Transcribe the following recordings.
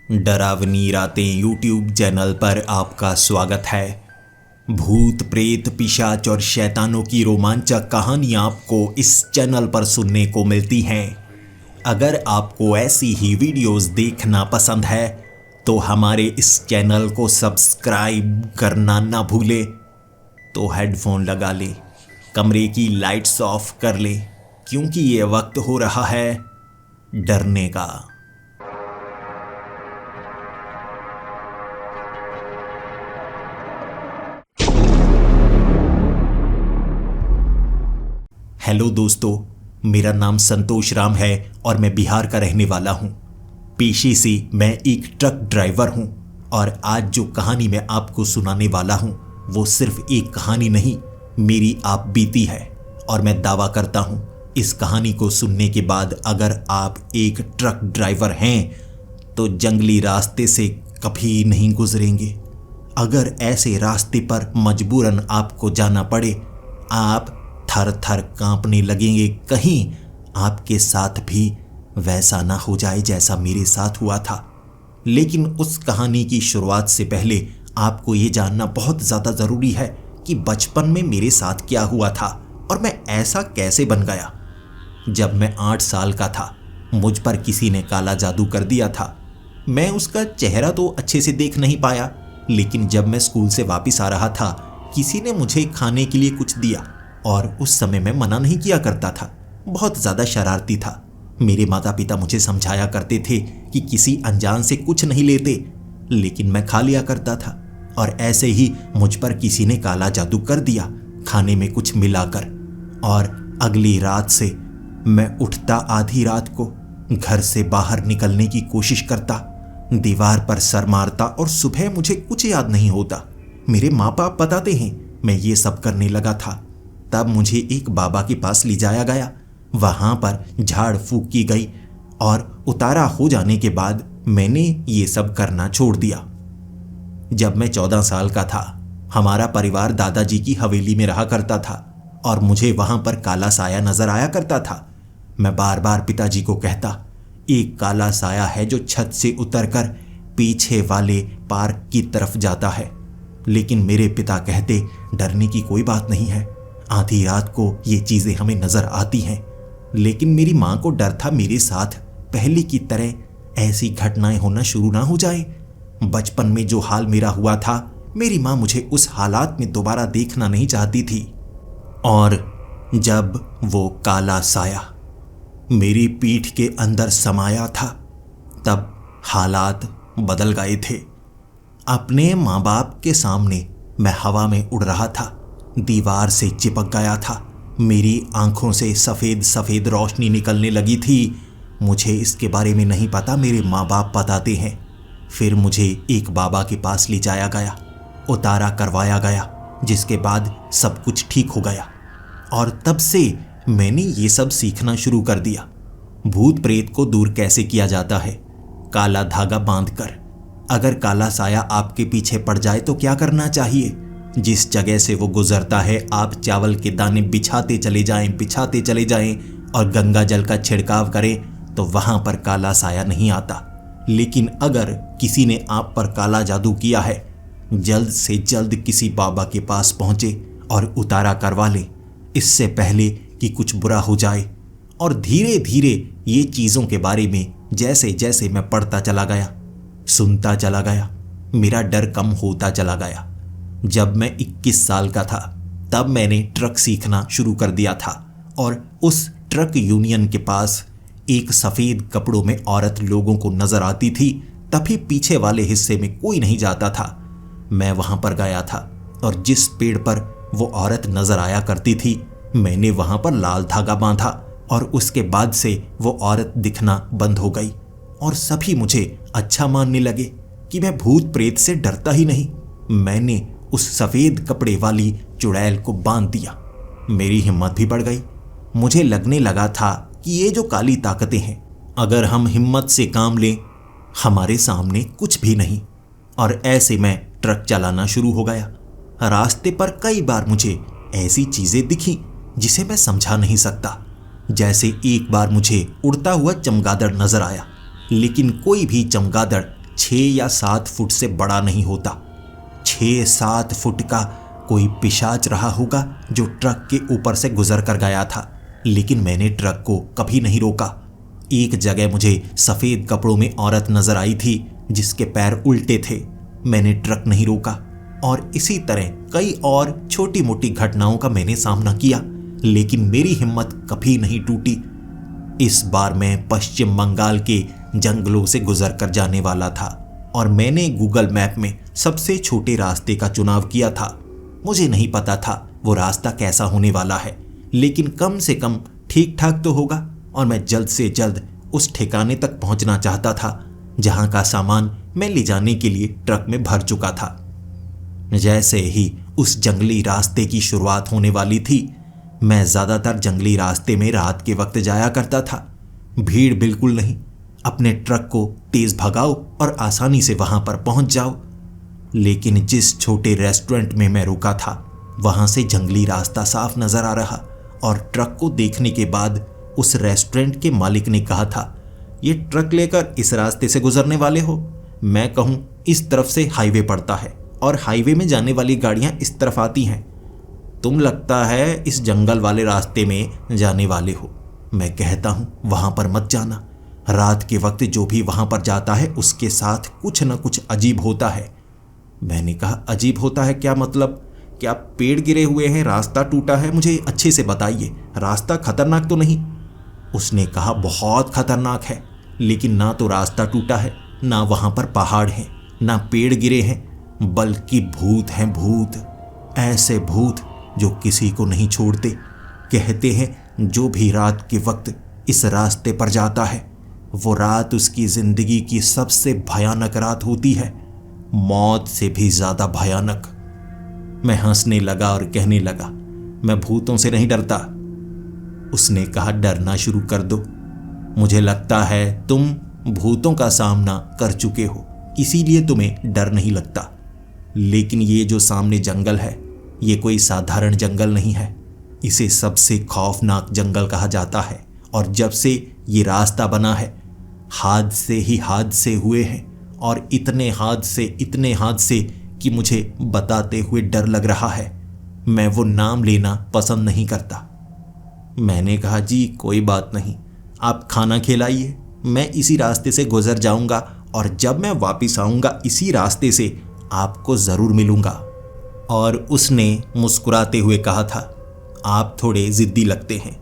डरावनी रातें YouTube channel पर आपका स्वागत है। भूत प्रेत पिशाच और शैतानों की रोमांचक कहानियाँ आपको इस चैनल पर सुनने को मिलती हैं। अगर आपको ऐसी ही वीडियोस देखना पसंद है तो हमारे इस चैनल को सब्सक्राइब करना ना भूले। तो हेडफोन लगा ले, कमरे की लाइट्स ऑफ कर ले, क्योंकि ये वक्त हो रहा है डरने का। हेलो दोस्तों, मेरा नाम संतोष राम है और मैं बिहार का रहने वाला हूँ। पेशे से मैं एक ट्रक ड्राइवर हूँ और आज जो कहानी मैं आपको सुनाने वाला हूँ वो सिर्फ एक कहानी नहीं, मेरी आप बीती है। और मैं दावा करता हूँ इस कहानी को सुनने के बाद अगर आप एक ट्रक ड्राइवर हैं तो जंगली रास्ते से कभी नहीं गुजरेंगे। अगर ऐसे रास्ते पर मजबूरन आपको जाना पड़े, आप थर थर कांपने लगेंगे, कहीं आपके साथ भी वैसा ना हो जाए जैसा मेरे साथ हुआ था। लेकिन उस कहानी की शुरुआत से पहले आपको ये जानना बहुत ज़्यादा ज़रूरी है कि बचपन में मेरे साथ क्या हुआ था और मैं ऐसा कैसे बन गया। जब मैं 8 साल का था, मुझ पर किसी ने काला जादू कर दिया था। मैं उसका चेहरा तो अच्छे से देख नहीं पाया, लेकिन जब मैं स्कूल से वापस आ रहा था, किसी ने मुझे खाने के लिए कुछ दिया और उस समय मैं मना नहीं किया करता था। बहुत ज़्यादा शरारती था। मेरे माता पिता मुझे समझाया करते थे कि किसी अनजान से कुछ नहीं लेते, लेकिन मैं खा लिया करता था। और ऐसे ही मुझ पर किसी ने काला जादू कर दिया, खाने में कुछ मिलाकर। और अगली रात से मैं उठता आधी रात को, घर से बाहर निकलने की कोशिश करता, दीवार पर सर मारता और सुबह मुझे कुछ याद नहीं होता। मेरे माँ बाप बताते हैं मैं ये सब करने लगा था। तब मुझे एक बाबा के पास ले जाया गया। वहाँ पर झाड़ फूक की गई और उतारा हो जाने के बाद मैंने ये सब करना छोड़ दिया। जब मैं 14 साल का था, हमारा परिवार दादाजी की हवेली में रहा करता था और मुझे वहाँ पर काला साया नजर आया करता था। मैं बार बार पिताजी को कहता, एक काला साया है जो छत से उतरकर पीछे वाले पार्क की तरफ जाता है। लेकिन मेरे पिता कहते, डरने की कोई बात नहीं है, आधी रात को ये चीजें हमें नजर आती हैं। लेकिन मेरी माँ को डर था मेरे साथ पहले की तरह ऐसी घटनाएं होना शुरू ना हो जाए। बचपन में जो हाल मेरा हुआ था, मेरी माँ मुझे उस हालात में दोबारा देखना नहीं चाहती थी। और जब वो काला साया मेरी पीठ के अंदर समाया था, तब हालात बदल गए थे। अपने माँ बाप के सामने मैं हवा में उड़ रहा था, दीवार से चिपक गया था। मेरी आंखों से सफ़ेद सफ़ेद रोशनी निकलने लगी थी। मुझे इसके बारे में नहीं पता, मेरे माँ बाप बताते हैं। फिर मुझे एक बाबा के पास ले जाया गया, उतारा करवाया गया, जिसके बाद सब कुछ ठीक हो गया। और तब से मैंने ये सब सीखना शुरू कर दिया। भूत प्रेत को दूर कैसे किया जाता है, काला धागा बांधकर। अगर काला साया आपके पीछे पड़ जाए तो क्या करना चाहिए? जिस जगह से वो गुजरता है, आप चावल के दाने बिछाते चले जाएं और गंगा जल का छिड़काव करें तो वहां पर काला साया नहीं आता। लेकिन अगर किसी ने आप पर काला जादू किया है, जल्द से जल्द किसी बाबा के पास पहुंचे और उतारा करवा ले, इससे पहले कि कुछ बुरा हो जाए। और धीरे धीरे ये चीज़ों के बारे में जैसे जैसे मैं पढ़ता चला गया, सुनता चला गया, मेरा डर कम होता चला गया। जब मैं 21 साल का था, तब मैंने ट्रक सीखना शुरू कर दिया था और उस ट्रक यूनियन के पास एक सफ़ेद कपड़ों में औरत लोगों को नज़र आती थी। तभी पीछे वाले हिस्से में कोई नहीं जाता था। मैं वहाँ पर गया था और जिस पेड़ पर वो औरत नज़र आया करती थी, मैंने वहाँ पर लाल धागा बांधा और उसके बाद से वो औरत दिखना बंद हो गई और सभी मुझे अच्छा मानने लगे कि मैं भूत प्रेत से डरता ही नहीं। मैंने उस सफ़ेद कपड़े वाली चुड़ैल को बांध दिया। मेरी हिम्मत भी बढ़ गई। मुझे लगने लगा था कि ये जो काली ताकतें हैं, अगर हम हिम्मत से काम लें, हमारे सामने कुछ भी नहीं। और ऐसे मैं ट्रक चलाना शुरू हो गया। रास्ते पर कई बार मुझे ऐसी चीज़ें दिखी जिसे मैं समझा नहीं सकता। जैसे एक बार मुझे उड़ता हुआ चमगादड़ नजर आया, लेकिन कोई भी चमगादड़ 6 या 7 फुट से बड़ा नहीं होता। 6-7 फुट का कोई पिशाच रहा होगा जो ट्रक के ऊपर से गुजर कर गया था, लेकिन मैंने ट्रक को कभी नहीं रोका। एक जगह मुझे सफ़ेद कपड़ों में औरत नजर आई थी जिसके पैर उल्टे थे। मैंने ट्रक नहीं रोका और इसी तरह कई और छोटी मोटी घटनाओं का मैंने सामना किया, लेकिन मेरी हिम्मत कभी नहीं टूटी। इस बार मैं पश्चिम बंगाल के जंगलों से गुजर कर जाने वाला था और मैंने गूगल मैप में सबसे छोटे रास्ते का चुनाव किया था। मुझे नहीं पता था वो रास्ता कैसा होने वाला है, लेकिन कम से कम ठीक ठाक तो होगा और मैं जल्द से जल्द उस ठिकाने तक पहुंचना चाहता था जहां का सामान मैं ले जाने के लिए ट्रक में भर चुका था। जैसे ही उस जंगली रास्ते की शुरुआत होने वाली थी, मैं ज़्यादातर जंगली रास्ते में रात के वक्त जाया करता था। भीड़ बिल्कुल नहीं, अपने ट्रक को तेज भगाओ और आसानी से वहां पर पहुंच जाओ। लेकिन जिस छोटे रेस्टोरेंट में मैं रुका था वहां से जंगली रास्ता साफ नजर आ रहा और ट्रक को देखने के बाद उस रेस्टोरेंट के मालिक ने कहा था, ये ट्रक लेकर इस रास्ते से गुजरने वाले हो? मैं कहूँ इस तरफ से हाईवे पड़ता है और हाईवे में जाने वाली गाड़ियां इस तरफ आती हैं। तुम लगता है इस जंगल वाले रास्ते में जाने वाले हो। मैं कहता हूँ वहां पर मत जाना। रात के वक्त जो भी वहां पर जाता है उसके साथ कुछ न कुछ अजीब होता है। मैंने कहा, अजीब होता है क्या मतलब? क्या पेड़ गिरे हुए हैं, रास्ता टूटा है? मुझे अच्छे से बताइए, रास्ता खतरनाक तो नहीं? उसने कहा, बहुत खतरनाक है, लेकिन ना तो रास्ता टूटा है, ना वहां पर पहाड़ हैं, ना पेड़ गिरे हैं, बल्कि भूत हैं, भूत। ऐसे भूत जो किसी को नहीं छोड़ते। कहते हैं जो भी रात के वक्त इस रास्ते पर जाता है वो रात उसकी जिंदगी की सबसे भयानक रात होती है, मौत से भी ज्यादा भयानक। मैं हंसने लगा और कहने लगा, मैं भूतों से नहीं डरता। उसने कहा, डरना शुरू कर दो। मुझे लगता है तुम भूतों का सामना कर चुके हो, इसीलिए तुम्हें डर नहीं लगता। लेकिन ये जो सामने जंगल है ये कोई साधारण जंगल नहीं है, इसे सबसे खौफनाक जंगल कहा जाता है। और जब से ये रास्ता बना है हादसे ही हादसे हुए हैं, और इतने हादसे कि मुझे बताते हुए डर लग रहा है। मैं वो नाम लेना पसंद नहीं करता। मैंने कहा, जी कोई बात नहीं, आप खाना खिलाइए, मैं इसी रास्ते से गुजर जाऊंगा और जब मैं वापस आऊंगा इसी रास्ते से आपको ज़रूर मिलूंगा। और उसने मुस्कुराते हुए कहा था, आप थोड़े ज़िद्दी लगते हैं,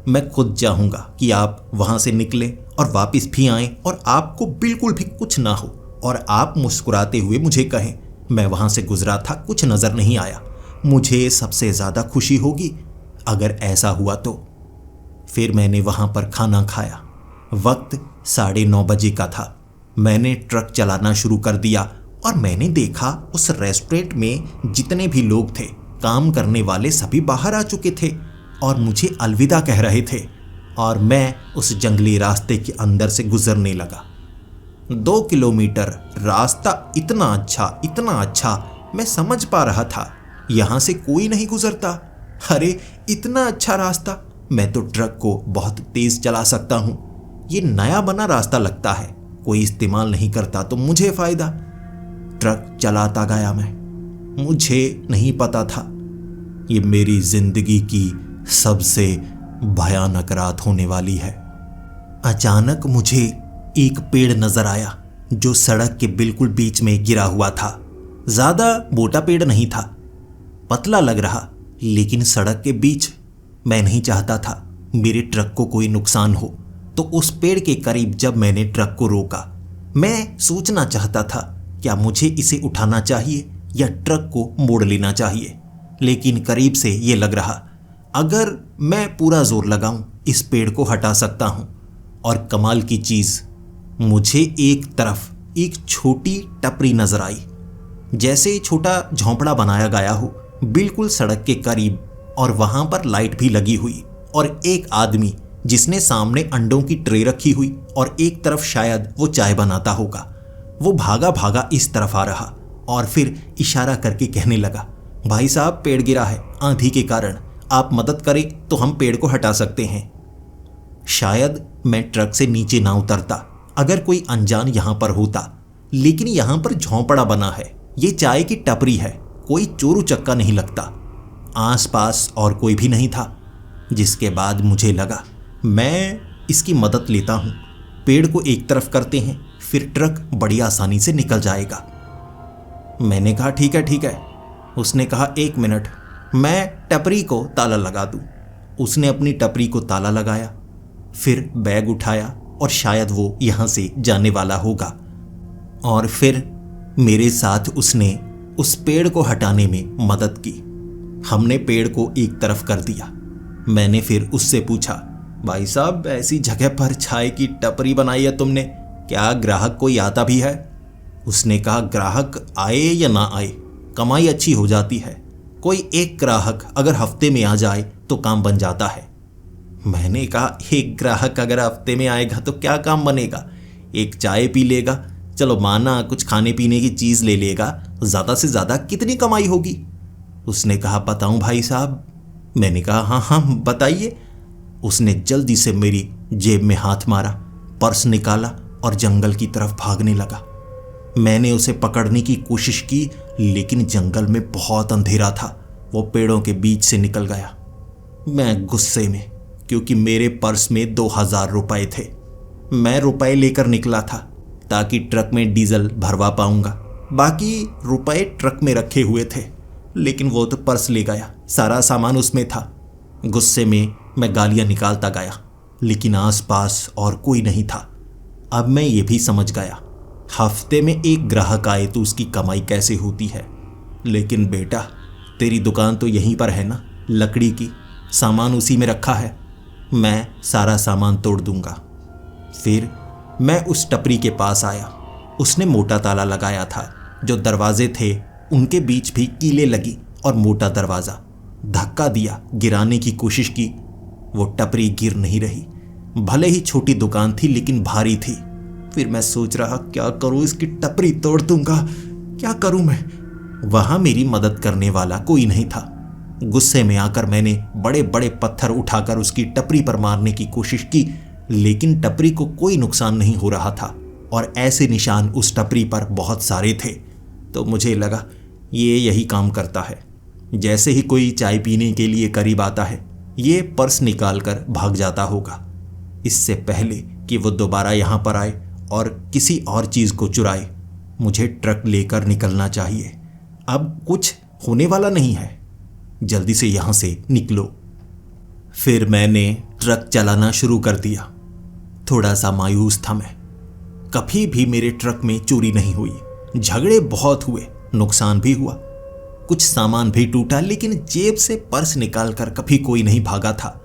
मैं खुद चाहूँगा कि आप वहाँ से निकलें और वापस भी आएं और आपको बिल्कुल भी कुछ ना हो और आप मुस्कुराते हुए मुझे कहें, मैं वहाँ से गुजरा था, कुछ नज़र नहीं आया। मुझे सबसे ज़्यादा खुशी होगी अगर ऐसा हुआ तो। फिर मैंने वहाँ पर खाना खाया। वक्त 9:30 बजे का था। मैंने ट्रक चलाना शुरू कर दिया और मैंने देखा उस रेस्टोरेंट में जितने भी लोग थे, काम करने वाले सभी बाहर आ चुके थे और मुझे अलविदा कह रहे थे और मैं उस जंगली रास्ते के अंदर से गुजरने लगा। 2 किलोमीटर रास्ता इतना अच्छा, मैं समझ पा रहा था यहाँ से कोई नहीं गुजरता। अरे इतना अच्छा रास्ता, मैं तो ट्रक को बहुत तेज चला सकता हूँ। ये नया बना रास्ता लगता है, कोई इस्तेमाल नहीं करता तो मुझे फायदा। ट्रक चलाता गया मैं। मुझे नहीं पता था ये मेरी जिंदगी की सबसे भयानक रात होने वाली है। अचानक मुझे एक पेड़ नजर आया जो सड़क के बिल्कुल बीच में गिरा हुआ था। ज्यादा मोटा पेड़ नहीं था, पतला लग रहा, लेकिन सड़क के बीच। मैं नहीं चाहता था मेरे ट्रक को कोई नुकसान हो, तो उस पेड़ के करीब जब मैंने ट्रक को रोका, मैं सोचना चाहता था क्या मुझे इसे उठाना चाहिए या ट्रक को मोड़ लेना चाहिए। लेकिन करीब से ये लग रहा अगर मैं पूरा जोर लगाऊं इस पेड़ को हटा सकता हूं। और कमाल की चीज, मुझे एक तरफ एक छोटी टपरी नजर आई, जैसे छोटा झोंपड़ा बनाया गया हो बिल्कुल सड़क के करीब, और वहां पर लाइट भी लगी हुई और एक आदमी जिसने सामने अंडों की ट्रे रखी हुई और एक तरफ शायद वो चाय बनाता होगा। वो भागा भागा इस तरफ आ रहा और फिर इशारा करके कहने लगा, भाई साहब पेड़ गिरा है आंधी के कारण, आप मदद करें तो हम पेड़ को हटा सकते हैं। शायद मैं ट्रक से नीचे ना उतरता अगर कोई अनजान यहां पर होता, लेकिन यहां पर झोंपड़ा बना है, ये चाय की टपरी है, कोई चोरू चक्का नहीं लगता। आसपास और कोई भी नहीं था। जिसके बाद मुझे लगा मैं इसकी मदद लेता हूं। पेड़ को एक तरफ करते हैं, फिर ट्रक बड़ी आसानी से निकल जाएगा। मैंने कहा ठीक है ठीक है। उसने कहा 1 मिनट, मैं टपरी को ताला लगा दूं। उसने अपनी टपरी को ताला लगाया, फिर बैग उठाया और शायद वो यहां से जाने वाला होगा। और फिर मेरे साथ उसने उस पेड़ को हटाने में मदद की। हमने पेड़ को एक तरफ कर दिया। मैंने फिर उससे पूछा, भाई साहब ऐसी जगह पर चाय की टपरी बनाई है तुमने, क्या ग्राहक कोई आता भी है? उसने कहा ग्राहक आए या ना आए, कमाई अच्छी हो जाती है। कोई एक ग्राहक अगर हफ्ते में आ जाए तो काम बन जाता है। मैंने कहा एक ग्राहक अगर हफ्ते में आएगा तो क्या काम बनेगा? एक चाय पी लेगा, चलो माना कुछ खाने पीने की चीज़ ले लेगा, ज़्यादा से ज़्यादा कितनी कमाई होगी? उसने कहा बताऊं भाई साहब? मैंने कहा हाँ हाँ बताइए। उसने जल्दी से मेरी जेब में हाथ मारा, पर्स निकाला और जंगल की तरफ भागने लगा। मैंने उसे पकड़ने की कोशिश की, लेकिन जंगल में बहुत अंधेरा था। वो पेड़ों के बीच से निकल गया। मैं गुस्से में, क्योंकि मेरे पर्स में 2000 रुपए थे। मैं रुपए लेकर निकला था ताकि ट्रक में डीजल भरवा पाऊंगा। बाकी रुपए ट्रक में रखे हुए थे, लेकिन वो तो पर्स ले गया, सारा सामान उसमें था। गुस्से में मैं गालियां निकालता गया, लेकिन आसपास और कोई नहीं था। अब मैं ये भी समझ गया, हफ्ते में एक ग्राहक आए तो उसकी कमाई कैसे होती है। लेकिन बेटा, तेरी दुकान तो यहीं पर है ना, लकड़ी की, सामान उसी में रखा है। मैं सारा सामान तोड़ दूंगा। फिर मैं उस टपरी के पास आया। उसने मोटा ताला लगाया था। जो दरवाजे थे उनके बीच भी कीलें लगी और मोटा दरवाज़ा। धक्का दिया, गिराने की कोशिश की, वो टपरी गिर नहीं रही। भले ही छोटी दुकान थी लेकिन भारी थी। फिर मैं सोच रहा क्या करूं, इसकी टपरी तोड़ दूंगा, क्या करूं मैं? वहां मेरी मदद करने वाला कोई नहीं था। गुस्से में आकर मैंने बड़े बड़े पत्थर उठाकर उसकी टपरी पर मारने की कोशिश की, लेकिन टपरी को कोई नुकसान नहीं हो रहा था और ऐसे निशान उस टपरी पर बहुत सारे थे। तो मुझे लगा ये यही काम करता है। जैसे ही कोई चाय पीने के लिए करीब आता है, ये पर्स निकाल कर भाग जाता होगा। इससे पहले कि वो दोबारा यहाँ पर आए और किसी और चीज़ को चुराए, मुझे ट्रक लेकर निकलना चाहिए। अब कुछ होने वाला नहीं है, जल्दी से यहाँ से निकलो। फिर मैंने ट्रक चलाना शुरू कर दिया। थोड़ा सा मायूस था मैं। कभी भी मेरे ट्रक में चोरी नहीं हुई। झगड़े बहुत हुए, नुकसान भी हुआ, कुछ सामान भी टूटा, लेकिन जेब से पर्स निकालकर कभी कोई नहीं भागा था।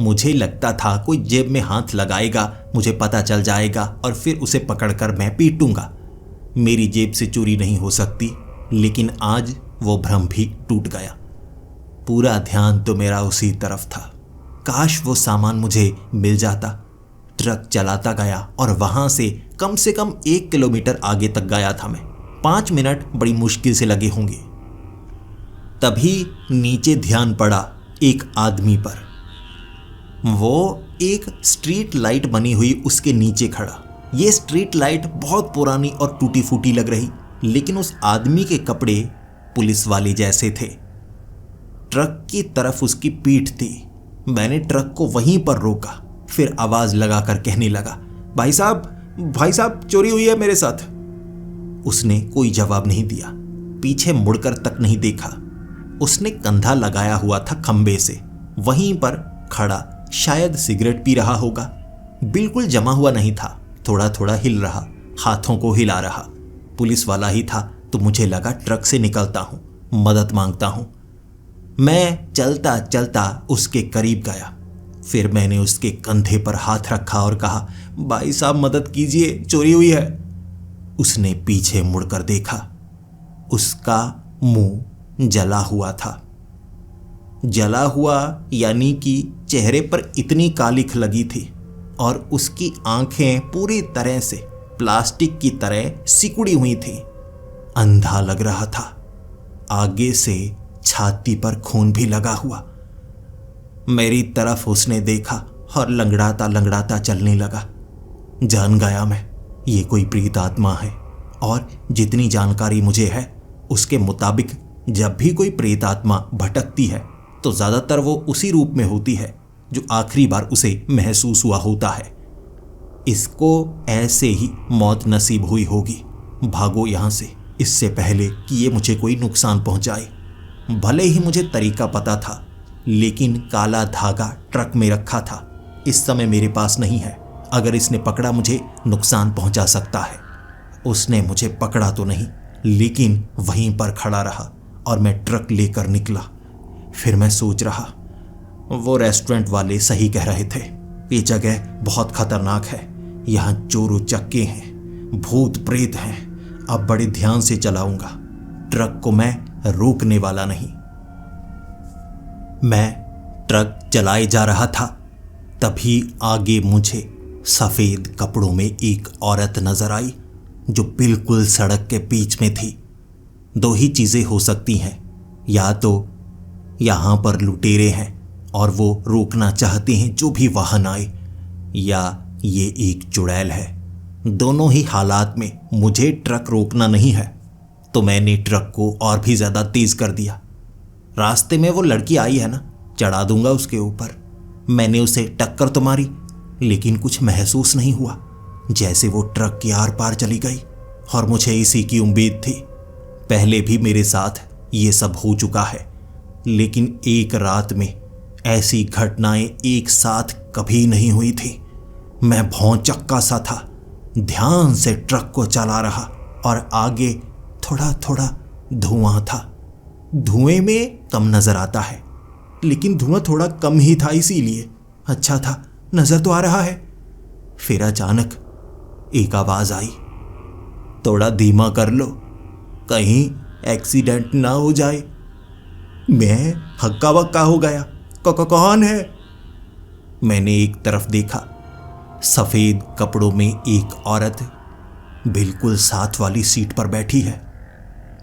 मुझे लगता था कोई जेब में हाथ लगाएगा, मुझे पता चल जाएगा और फिर उसे पकड़कर मैं पीटूंगा। मेरी जेब से चोरी नहीं हो सकती, लेकिन आज वो भ्रम भी टूट गया। पूरा ध्यान तो मेरा उसी तरफ था। काश वो सामान मुझे मिल जाता। ट्रक चलाता गया और वहां से कम 1 किलोमीटर आगे तक गया था मैं। 5 मिनट बड़ी मुश्किल से लगे होंगे। तभी नीचे ध्यान पड़ा एक आदमी पर। वो एक स्ट्रीट लाइट बनी हुई उसके नीचे खड़ा। ये स्ट्रीट लाइट बहुत पुरानी और टूटी फूटी लग रही, लेकिन उस आदमी के कपड़े पुलिस वाले जैसे थे। ट्रक की तरफ उसकी पीठ थी। मैंने ट्रक को वहीं पर रोका, फिर आवाज लगाकर कहने लगा, भाई साहब चोरी हुई है मेरे साथ। उसने कोई जवाब नहीं दिया, पीछे मुड़कर तक नहीं देखा। उसने कंधा लगाया हुआ था खंबे से, वहीं पर खड़ा, शायद सिगरेट पी रहा होगा। बिल्कुल जमा हुआ नहीं था, थोड़ा थोड़ा हिल रहा, हाथों को हिला रहा। पुलिस वाला ही था, तो मुझे लगा ट्रक से निकलता हूं, मदद मांगता हूं। मैं चलता चलता उसके करीब गया। फिर मैंने उसके कंधे पर हाथ रखा और कहा, भाई साहब मदद कीजिए, चोरी हुई है। उसने पीछे मुड़कर देखा। उसका मुंह जला हुआ था। जला हुआ यानी कि चेहरे पर इतनी कालिख लगी थी और उसकी आंखें पूरी तरह से प्लास्टिक की तरह सिकुड़ी हुई थी। अंधा लग रहा था। आगे से छाती पर खून भी लगा हुआ। मेरी तरफ उसने देखा और लंगड़ाता लंगड़ाता चलने लगा। जान गया मैं, ये कोई प्रेत आत्मा है और जितनी जानकारी मुझे है उसके मुताबिक जब भी कोई प्रेत आत्मा भटकती है तो ज़्यादातर वो उसी रूप में होती है जो आखिरी बार उसे महसूस हुआ होता है। इसको ऐसे ही मौत नसीब हुई होगी। भागो यहाँ से, इससे पहले कि ये मुझे कोई नुकसान पहुँचाए। भले ही मुझे तरीका पता था, लेकिन काला धागा ट्रक में रखा था, इस समय मेरे पास नहीं है। अगर इसने पकड़ा मुझे नुकसान पहुँचा सकता है। उसने मुझे पकड़ा तो नहीं, लेकिन वहीं पर खड़ा रहा और मैं ट्रक लेकर निकला। फिर मैं सोच रहा, वो रेस्टोरेंट वाले सही कह रहे थे, ये जगह बहुत खतरनाक है। यहाँ चोर उचक्के हैं, भूत प्रेत हैं। अब बड़े ध्यान से चलाऊंगा, ट्रक को मैं रोकने वाला नहीं। मैं ट्रक चलाए जा रहा था, तभी आगे मुझे सफेद कपड़ों में एक औरत नजर आई जो बिल्कुल सड़क के बीच में थी। दो ही चीजें हो सकती हैं, या तो यहां पर लुटेरे हैं और वो रोकना चाहते हैं जो भी वाहन आए, या ये एक चुड़ैल है। दोनों ही हालात में मुझे ट्रक रोकना नहीं है, तो मैंने ट्रक को और भी ज्यादा तेज कर दिया। रास्ते में वो लड़की आई है ना, चढ़ा दूंगा उसके ऊपर। मैंने उसे टक्कर तो मारी, लेकिन कुछ महसूस नहीं हुआ, जैसे वो ट्रक के आर पार चली गई। और मुझे इसी की उम्मीद थी। पहले भी मेरे साथ ये सब हो चुका है, लेकिन एक रात में ऐसी घटनाएं एक साथ कभी नहीं हुई थी। मैं भौंचक्का सा था, ध्यान से ट्रक को चला रहा और आगे थोड़ा थोड़ा धुआं था। धुएं में कम नजर आता है, लेकिन धुआं थोड़ा कम ही था, इसीलिए अच्छा था, नजर तो आ रहा है। फिर अचानक एक आवाज आई, थोड़ा धीमा कर लो, कहीं एक्सीडेंट ना हो जाए। मैं हक्का बक्का हो गया, कौन है? मैंने एक तरफ देखा, सफेद कपड़ों में एक औरत बिल्कुल साथ वाली सीट पर बैठी है।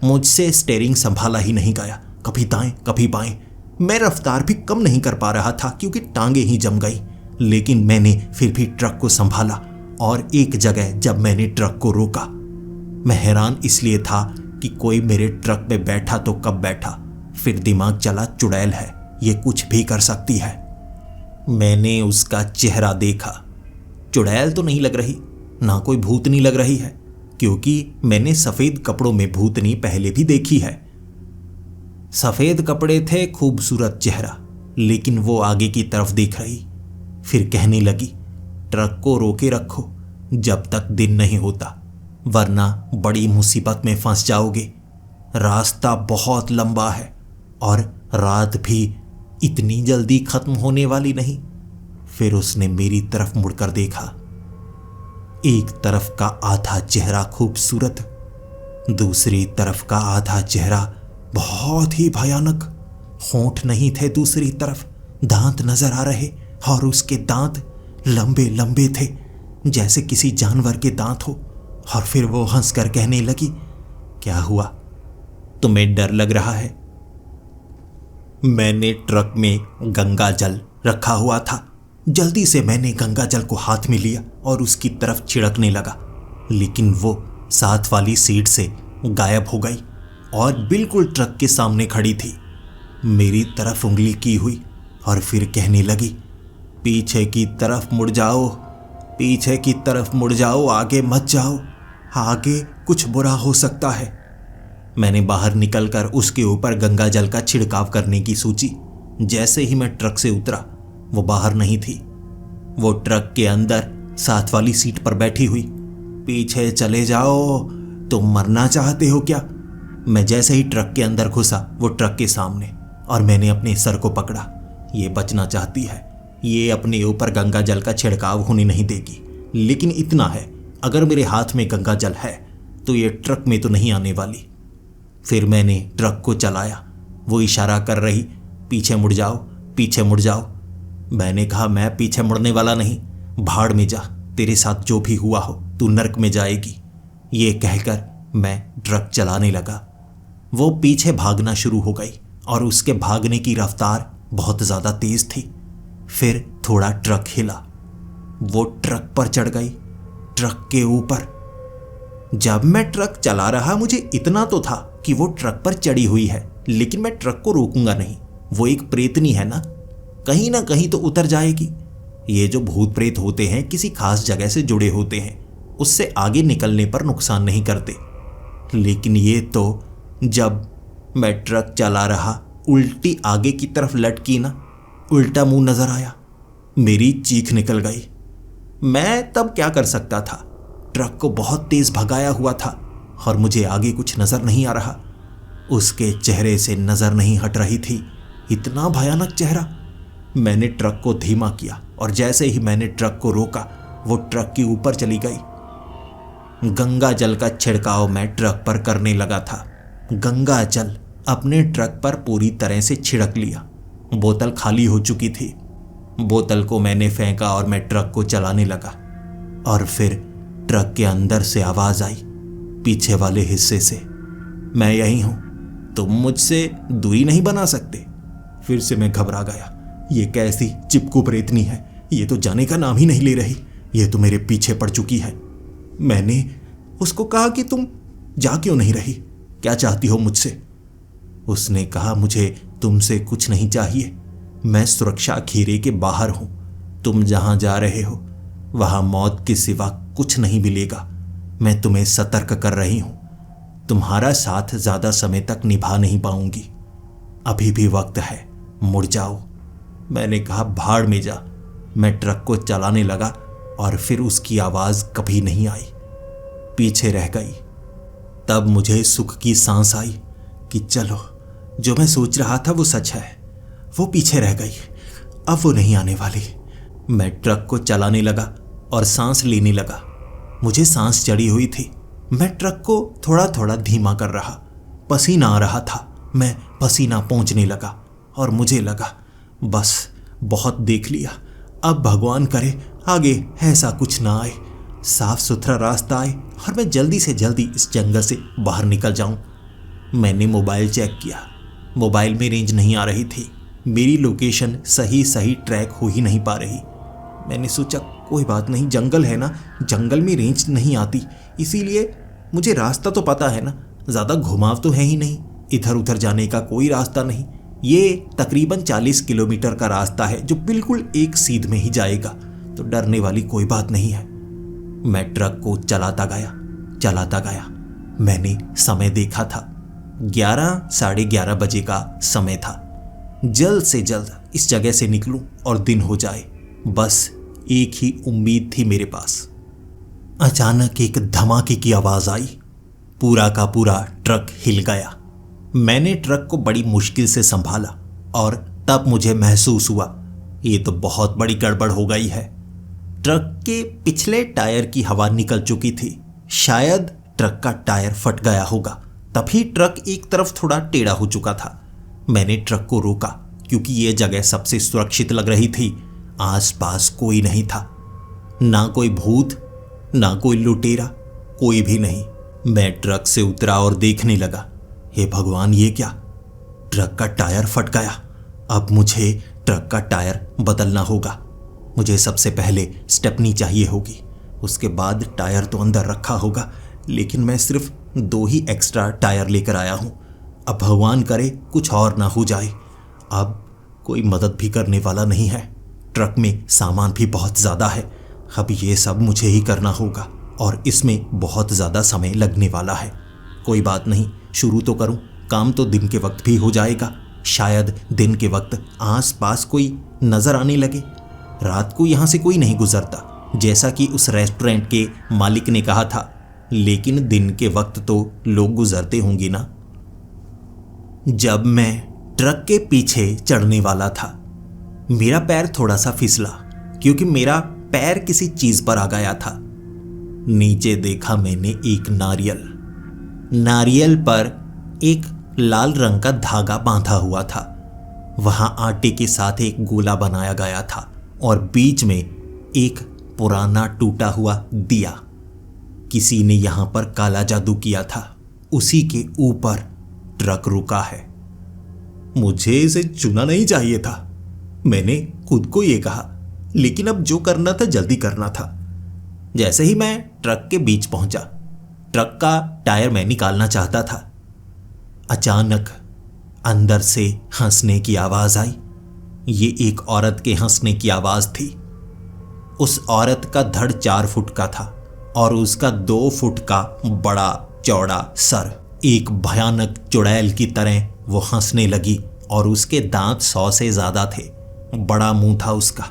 मुझसे स्टीयरिंग संभाला ही नहीं गया, कभी दाएं कभी बाएं। मैं रफ्तार भी कम नहीं कर पा रहा था क्योंकि टांगे ही जम गई, लेकिन मैंने फिर भी ट्रक को संभाला। और एक जगह जब मैंने ट्रक को रोका, मैं हैरान इसलिए था कि कोई मेरे ट्रक में बैठा तो कब बैठा। फिर दिमाग चला, चुड़ैल है, ये कुछ भी कर सकती है। मैंने उसका चेहरा देखा। चुड़ैल तो नहीं लग रही, ना कोई भूतनी लग रही है, क्योंकि मैंने सफेद कपड़ों में भूतनी पहले भी देखी है। सफेद कपड़े थे, खूबसूरत चेहरा, लेकिन वो आगे की तरफ देख रही। फिर कहने लगी, ट्रक को रोके रखो जब तक दिन नहीं होता, वरना बड़ी मुसीबत में फंस जाओगे। रास्ता बहुत लंबा है और रात भी इतनी जल्दी खत्म होने वाली नहीं। फिर उसने मेरी तरफ मुड़कर देखा। एक तरफ का आधा चेहरा खूबसूरत, दूसरी तरफ का आधा चेहरा बहुत ही भयानक। होंठ नहीं थे दूसरी तरफ, दांत नजर आ रहे, और उसके दांत लंबे लंबे थे जैसे किसी जानवर के दांत हो। और फिर वो हंसकर कहने लगी, क्या हुआ, तुम्हें डर लग रहा है? मैंने ट्रक में गंगा जल रखा हुआ था। जल्दी से मैंने गंगा जल को हाथ में लिया और उसकी तरफ छिड़कने लगा, लेकिन वो साथ वाली सीट से गायब हो गई और बिल्कुल ट्रक के सामने खड़ी थी, मेरी तरफ उंगली की हुई। और फिर कहने लगी, पीछे की तरफ मुड़ जाओ, पीछे की तरफ मुड़ जाओ, आगे मत जाओ, आगे कुछ बुरा हो सकता है। मैंने बाहर निकलकर उसके ऊपर गंगा जल का छिड़काव करने की सोची। जैसे ही मैं ट्रक से उतरा, वो बाहर नहीं थी, वो ट्रक के अंदर साथ वाली सीट पर बैठी हुई। पीछे चले जाओ, तुम मरना चाहते हो क्या? मैं जैसे ही ट्रक के अंदर घुसा, वो ट्रक के सामने, और मैंने अपने सर को पकड़ा। ये बचना चाहती है, ये अपने ऊपर गंगा जल का छिड़काव होने नहीं देगी। लेकिन इतना है, अगर मेरे हाथ में गंगा जल है तो ये ट्रक में तो नहीं आने वाली। फिर मैंने ट्रक को चलाया। वो इशारा कर रही, पीछे मुड़ जाओ, पीछे मुड़ जाओ। मैंने कहा, मैं पीछे मुड़ने वाला नहीं, भाड़ में जा, तेरे साथ जो भी हुआ हो तू नर्क में जाएगी। ये कहकर मैं ट्रक चलाने लगा। वो पीछे भागना शुरू हो गई और उसके भागने की रफ्तार बहुत ज़्यादा तेज थी। फिर थोड़ा ट्रक हिला, वो ट्रक पर चढ़ गई, ट्रक के ऊपर। जब मैं ट्रक चला रहा मुझे इतना तो था कि वो ट्रक पर चढ़ी हुई है, लेकिन मैं ट्रक को रोकूंगा नहीं। वो एक प्रेतनी है ना कहीं तो उतर जाएगी। ये जो भूत प्रेत होते हैं किसी खास जगह से जुड़े होते हैं, उससे आगे निकलने पर नुकसान नहीं करते। लेकिन ये तो जब मैं ट्रक चला रहा उल्टी आगे की तरफ लटकी ना, उल्टा मुंह नजर आया, मेरी चीख निकल गई। मैं तब क्या कर सकता था? ट्रक को बहुत तेज भगाया हुआ था और मुझे आगे कुछ नजर नहीं आ रहा। उसके चेहरे से नजर नहीं हट रही थी, इतना भयानक चेहरा। मैंने ट्रक को धीमा किया और जैसे ही मैंने ट्रक को रोका वो ट्रक के ऊपर चली गई। गंगा जल का छिड़काव मैं ट्रक पर करने लगा था। गंगा जल अपने ट्रक पर पूरी तरह से छिड़क लिया। बोतल खाली हो चुकी थी। बोतल को मैंने फेंका और मैं ट्रक को चलाने लगा। और फिर ट्रक के अंदर से आवाज आई, पीछे वाले हिस्से से, मैं यही हूं, तुम मुझसे दूरी नहीं बना सकते। फिर से मैं घबरा गया। ये कैसी चिपकू प्रेतनी है, ये तो जाने का नाम ही नहीं ले रही। ये तो मेरे पीछे पड़ चुकी है। मैंने उसको कहा कि तुम जा क्यों नहीं रही, क्या चाहती हो मुझसे? उसने कहा, मुझे तुमसे कुछ नहीं चाहिए, मैं सुरक्षा घेरे के बाहर हूं। तुम जहां जा रहे हो वहां मौत के सिवा कुछ नहीं मिलेगा। मैं तुम्हें सतर्क कर रही हूं, तुम्हारा साथ ज्यादा समय तक निभा नहीं पाऊंगी। अभी भी वक्त है, मुड़ जाओ। मैंने कहा, भाड़ में जा। मैं ट्रक को चलाने लगा और फिर उसकी आवाज कभी नहीं आई, पीछे रह गई। तब मुझे सुख की सांस आई कि चलो, जो मैं सोच रहा था वो सच है। वो पीछे रह गई, अब वो नहीं आने वाली। मैं ट्रक को चलाने लगा और सांस लेने लगा। मुझे सांस चढ़ी हुई थी। मैं ट्रक को थोड़ा थोड़ा धीमा कर रहा। पसीना आ रहा था। मैं पसीना पोंछने लगा और मुझे लगा, बस बहुत देख लिया, अब भगवान करे आगे ऐसा कुछ ना आए, साफ सुथरा रास्ता आए और मैं जल्दी से जल्दी इस जंगल से बाहर निकल जाऊं। मैंने मोबाइल चेक किया, मोबाइल में रेंज नहीं आ रही थी। मेरी लोकेशन सही ट्रैक हो ही नहीं पा रही। मैंने सोचा, कोई बात नहीं, जंगल है ना, जंगल में रेंज नहीं आती, इसीलिए मुझे रास्ता तो पता है ना, ज़्यादा घुमाव तो है ही नहीं, इधर उधर जाने का कोई रास्ता नहीं। ये तकरीबन 40 किलोमीटर का रास्ता है जो बिल्कुल एक सीध में ही जाएगा, तो डरने वाली कोई बात नहीं है। मैं ट्रक को चलाता गया। मैंने समय देखा था, 11 साढ़े 11 बजे का समय था। जल्द से जल्द इस जगह से निकलूं और दिन हो जाए, बस एक ही उम्मीद थी मेरे पास। अचानक एक धमाके की आवाज आई। पूरा का पूरा ट्रक हिल गया। मैंने ट्रक को बड़ी मुश्किल से संभाला और तब मुझे महसूस हुआ, ये तो बहुत बड़ी गड़बड़ हो गई है। ट्रक के पिछले टायर की हवा निकल चुकी थी। शायद ट्रक का टायर फट गया होगा, तभी ट्रक एक तरफ थोड़ा टेढ़ा हो चुका था। मैंने ट्रक को रोका क्योंकि यह जगह सबसे सुरक्षित लग रही थी। आसपास कोई नहीं था, ना कोई भूत, ना कोई लुटेरा, कोई भी नहीं। मैं ट्रक से उतरा और देखने लगा। हे भगवान, ये क्या? ट्रक का टायर फट गया। अब मुझे ट्रक का टायर बदलना होगा। मुझे सबसे पहले स्टेपनी चाहिए होगी, उसके बाद टायर तो अंदर रखा होगा, लेकिन मैं सिर्फ 2 ही एक्स्ट्रा टायर लेकर आया हूं। अब भगवान करे कुछ और ना हो जाए। अब कोई मदद भी करने वाला नहीं है। ट्रक में सामान भी बहुत ज़्यादा है। अब ये सब मुझे ही करना होगा और इसमें बहुत ज़्यादा समय लगने वाला है। कोई बात नहीं, शुरू तो करूं, काम तो दिन के वक्त भी हो जाएगा। शायद दिन के वक्त आसपास कोई नज़र आने लगे। रात को यहाँ से कोई नहीं गुजरता, जैसा कि उस रेस्टोरेंट के मालिक ने कहा था, लेकिन दिन के वक्त तो लोग गुजरते होंगे ना। जब मैं ट्रक के पीछे चढ़ने वाला था, मेरा पैर थोड़ा सा फिसला क्योंकि मेरा पैर किसी चीज पर आ गया था। नीचे देखा मैंने एक नारियल पर एक लाल रंग का धागा बांधा हुआ था। वहां आटे के साथ एक गोला बनाया गया था और बीच में एक पुराना टूटा हुआ दिया। किसी ने यहां पर काला जादू किया था। उसी के ऊपर ट्रक रुका है। मुझे इसे चुना नहीं चाहिए था, मैंने खुद को ये कहा, लेकिन अब जो करना था जल्दी करना था। जैसे ही मैं ट्रक के बीच पहुंचा, ट्रक का टायर मैं निकालना चाहता था। अचानक अंदर से हंसने की आवाज आई। ये एक औरत के हंसने की आवाज थी। उस औरत का धड़ 4 फुट का था और उसका 2 फुट का बड़ा चौड़ा सर। एक भयानक चुड़ैल की तरह वो हंसने लगी और उसके दांत 100 से ज्यादा थे। बड़ा मुंह था उसका।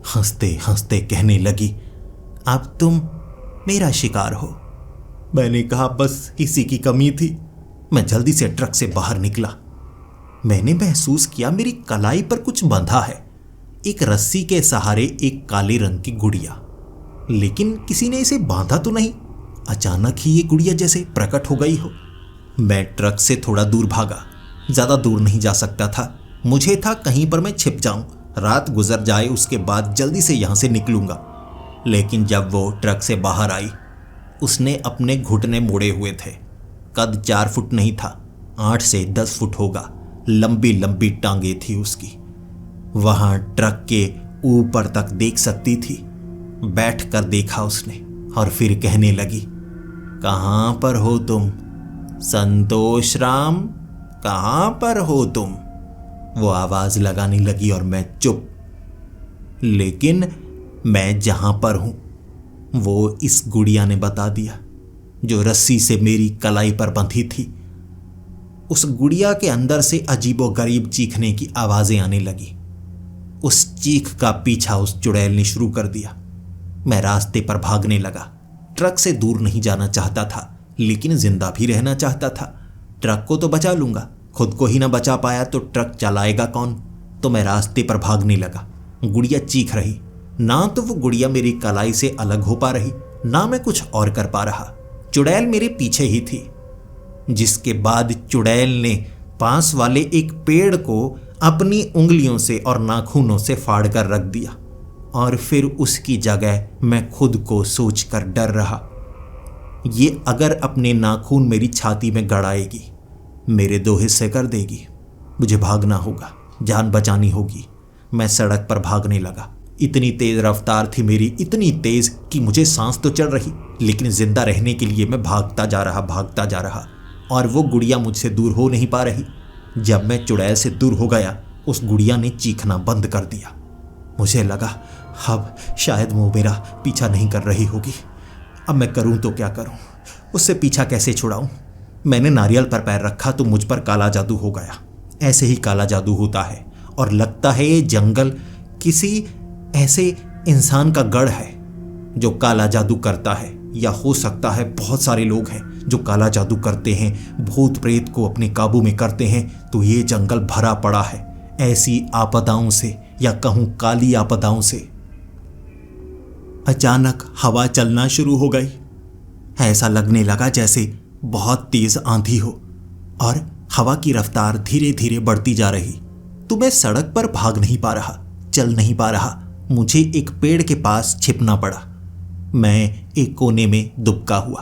हंसते हंसते कहने लगी, अब तुम मेरा शिकार हो। मैंने कहा, बस इसी की कमी थी। मैं जल्दी से ट्रक से बाहर निकला। मैंने महसूस किया मेरी कलाई पर कुछ बंधा है, एक रस्सी के सहारे एक काले रंग की गुड़िया। लेकिन किसी ने इसे बांधा तो नहीं। अचानक ही ये गुड़िया जैसे प्रकट हो गई हो। मैं ट्रक से थोड़ा दूर भागा। ज्यादा दूर नहीं जा सकता था। मुझे था कहीं पर मैं छिप जाऊं, रात गुजर जाए, उसके बाद जल्दी से यहां से निकलूंगा। लेकिन जब वो ट्रक से बाहर आई, उसने अपने घुटने मोड़े हुए थे। कद 4 फुट नहीं था, 8 से 10 फुट होगा। लंबी लंबी टांगे थी उसकी। वहां ट्रक के ऊपर तक देख सकती थी। बैठ कर देखा उसने और फिर कहने लगी, कहां पर हो तुम संतोष राम, कहां पर हो तुम? वो आवाज लगाने लगी और मैं चुप। लेकिन मैं जहां पर हूं वो इस गुड़िया ने बता दिया, जो रस्सी से मेरी कलाई पर बंधी थी। उस गुड़िया के अंदर से अजीबोगरीब चीखने की आवाजें आने लगी। उस चीख का पीछा उस चुड़ैल ने शुरू कर दिया। मैं रास्ते पर भागने लगा। ट्रक से दूर नहीं जाना चाहता था, लेकिन जिंदा भी रहना चाहता था। ट्रक को तो बचा लूंगा, खुद को ही ना बचा पाया तो ट्रक चलाएगा कौन? तो मैं रास्ते पर भागने लगा। गुड़िया चीख रही। ना तो वो गुड़िया मेरी कलाई से अलग हो पा रही, ना मैं कुछ और कर पा रहा। चुड़ैल मेरे पीछे ही थी। जिसके बाद चुड़ैल ने पास वाले एक पेड़ को अपनी उंगलियों से और नाखूनों से फाड़ कर रख दिया और फिर उसकी जगह मैं खुद को सोचकर डर रहा, ये अगर अपने नाखून मेरी छाती में गड़ाएगी, मेरे 2 हिस्से कर देगी। मुझे भागना होगा, जान बचानी होगी। मैं सड़क पर भागने लगा। इतनी तेज रफ्तार थी मेरी, इतनी तेज कि मुझे सांस तो चढ़ रही, लेकिन जिंदा रहने के लिए मैं भागता जा रहा और वो गुड़िया मुझसे दूर हो नहीं पा रही। जब मैं चुड़ैल से दूर हो गया, उस गुड़िया ने चीखना बंद कर दिया। मुझे लगा अब शायद वो मेरा पीछा नहीं कर रही होगी। अब मैं करूं तो क्या करूं, उससे पीछा कैसे छुड़ाऊं? मैंने नारियल पर पैर रखा तो मुझ पर काला जादू हो गया। ऐसे ही काला जादू होता है और लगता है ये जंगल किसी ऐसे इंसान का गढ़ है जो काला जादू करता है, या हो सकता है बहुत सारे लोग हैं जो काला जादू करते हैं, भूत प्रेत को अपने काबू में करते हैं। तो ये जंगल भरा पड़ा है ऐसी आपदाओं से, या कहूं काली आपदाओं से। अचानक हवा चलना शुरू हो गई। ऐसा लगने लगा जैसे बहुत तेज आंधी हो और हवा की रफ्तार धीरे धीरे बढ़ती जा रही। तो मैं सड़क पर भाग नहीं पा रहा, चल नहीं पा रहा। मुझे एक पेड़ के पास छिपना पड़ा। मैं एक कोने में दुबका हुआ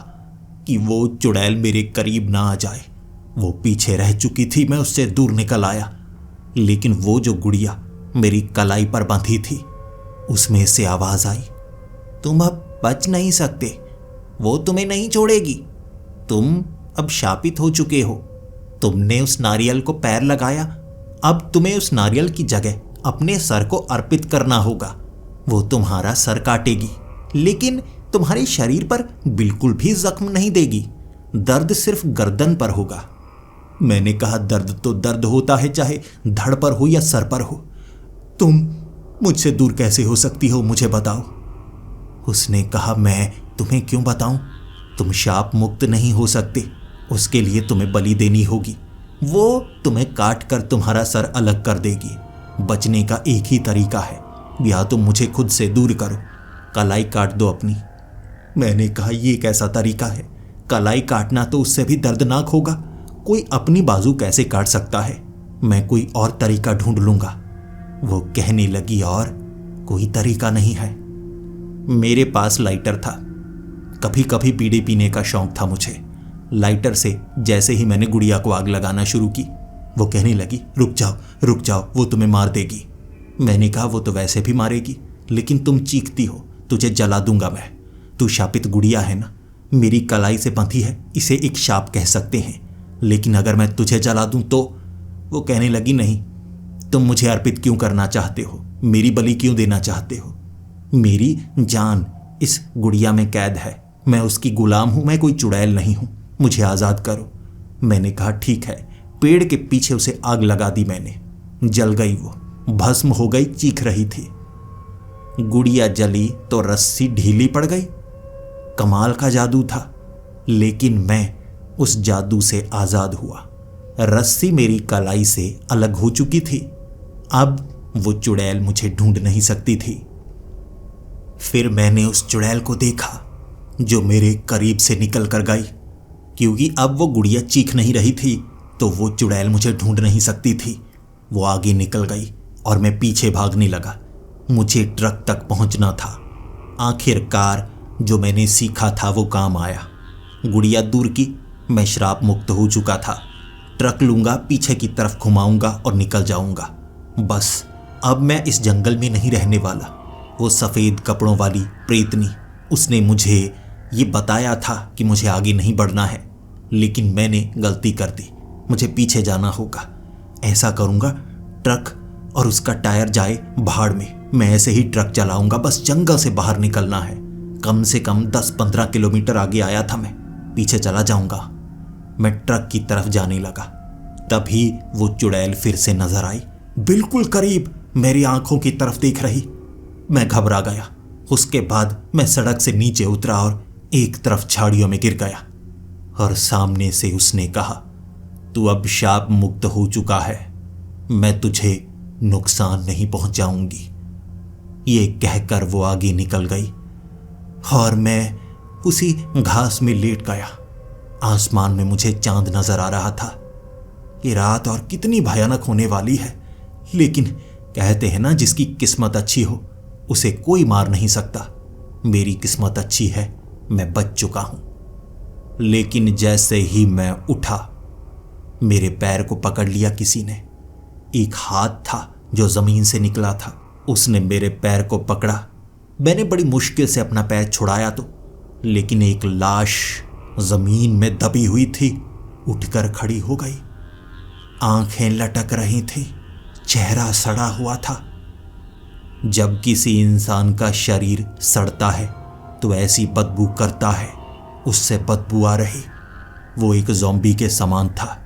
कि वो चुड़ैल मेरे करीब ना आ जाए। वो पीछे रह चुकी थी, मैं उससे दूर निकल आया। लेकिन वो जो गुड़िया मेरी कलाई पर बंधी थी, उसमें से आवाज आई, तुम अब बच नहीं सकते, वो तुम्हें नहीं छोड़ेगी। तुम अब शापित हो चुके हो। तुमने उस नारियल को पैर लगाया, अब तुम्हें उस नारियल की जगह अपने सर को अर्पित करना होगा। वो तुम्हारा सर काटेगी, लेकिन तुम्हारे शरीर पर बिल्कुल भी जख्म नहीं देगी। दर्द सिर्फ गर्दन पर होगा। मैंने कहा, दर्द तो दर्द होता है, चाहे धड़ पर हो या सर पर हो। तुम मुझसे दूर कैसे हो सकती हो, मुझे बताओ। उसने कहा, मैं तुम्हें क्यों बताऊं? तुम शाप मुक्त नहीं हो सकते, उसके लिए तुम्हें बलि देनी होगी। वो तुम्हें काट कर तुम्हारा सर अलग कर देगी। बचने का एक ही तरीका है, या तुम मुझे खुद से दूर करो, कलाई काट दो अपनी। मैंने कहा, ये कैसा तरीका है? कलाई काटना तो उससे भी दर्दनाक होगा। कोई अपनी बाजू कैसे काट सकता है? मैं कोई और तरीका ढूंढ लूंगा। वो कहने लगी, और कोई तरीका नहीं है। मेरे पास लाइटर था। कभी कभी बीड़ी पीने का शौक था मुझे। लाइटर से जैसे ही मैंने गुड़िया को आग लगाना शुरू की, वो कहने लगी, रुक जाओ, वो तुम्हें मार देगी। मैंने कहा, वो तो वैसे भी मारेगी, लेकिन तुम चीखती हो, तुझे जला दूंगा मैं। तू शापित गुड़िया है ना, मेरी कलाई से बंधी है, इसे एक शाप कह सकते हैं, लेकिन अगर मैं तुझे जला दूं तो। वो कहने लगी, नहीं, तुम मुझे अर्पित क्यों करना चाहते हो, मेरी बलि क्यों देना चाहते हो? मेरी जान इस गुड़िया में कैद है, मैं उसकी गुलाम हूं, मैं कोई चुड़ैल नहीं हूं, मुझे आज़ाद करो। मैंने कहा ठीक है। पेड़ के पीछे उसे आग लगा दी मैंने, जल गई, वो भस्म हो गई, चीख रही थी। गुड़िया जली तो रस्सी ढीली पड़ गई। कमाल का जादू था, लेकिन मैं उस जादू से आज़ाद हुआ। रस्सी मेरी कलाई से अलग हो चुकी थी, अब वो चुड़ैल मुझे ढूंढ नहीं सकती थी। फिर मैंने उस चुड़ैल को देखा जो मेरे करीब से निकल कर गई, क्योंकि अब वो गुड़िया चीख नहीं रही थी तो वो चुड़ैल मुझे ढूंढ नहीं सकती थी। वो आगे निकल गई और मैं पीछे भागने लगा। मुझे ट्रक तक पहुंचना था। आखिरकार जो मैंने सीखा था वो काम आया। गुड़िया दूर की, मैं श्राप मुक्त हो चुका था। ट्रक लूंगा, पीछे की तरफ घुमाऊंगा और निकल जाऊंगा। बस अब मैं इस जंगल में नहीं रहने वाला। वो सफ़ेद कपड़ों वाली प्रेतनी, उसने मुझे ये बताया था कि मुझे आगे नहीं बढ़ना है, लेकिन मैंने गलती कर दी। मुझे पीछे जाना होगा। ऐसा करूंगा, ट्रक और उसका टायर जाए भाड़ में, मैं ऐसे ही ट्रक चलाऊंगा। बस जंगल से बाहर निकलना है। कम से कम 10-15 किलोमीटर आगे आया था मैं, पीछे चला जाऊंगा। मैं ट्रक की तरफ जाने लगा, तभी वो चुड़ैल फिर से नजर आई, बिल्कुल करीब, मेरी आंखों की तरफ देख रही। मैं घबरा गया। उसके बाद मैं सड़क से नीचे उतरा और एक तरफ झाड़ियों में गिर गया। और सामने से उसने कहा, तू अब शाप मुक्त हो चुका है, मैं तुझे नुकसान नहीं पहुंचाऊंगी। ये कहकर वो आगे निकल गई और मैं उसी घास में लेट गया। आसमान में मुझे चांद नजर आ रहा था। ये रात और कितनी भयानक होने वाली है, लेकिन कहते हैं ना, जिसकी किस्मत अच्छी हो उसे कोई मार नहीं सकता। मेरी किस्मत अच्छी है, मैं बच चुका हूं। लेकिन जैसे ही मैं उठा, मेरे पैर को पकड़ लिया किसी ने। एक हाथ था जो जमीन से निकला था, उसने मेरे पैर को पकड़ा। मैंने बड़ी मुश्किल से अपना पैर छुड़ाया तो, लेकिन एक लाश जमीन में दबी हुई थी, उठकर खड़ी हो गई। आंखें लटक रही थी, चेहरा सड़ा हुआ था। जब किसी इंसान का शरीर सड़ता है तो ऐसी बदबू करता है, उससे बदबू आ रही। वो एक ज़ॉम्बी के समान था।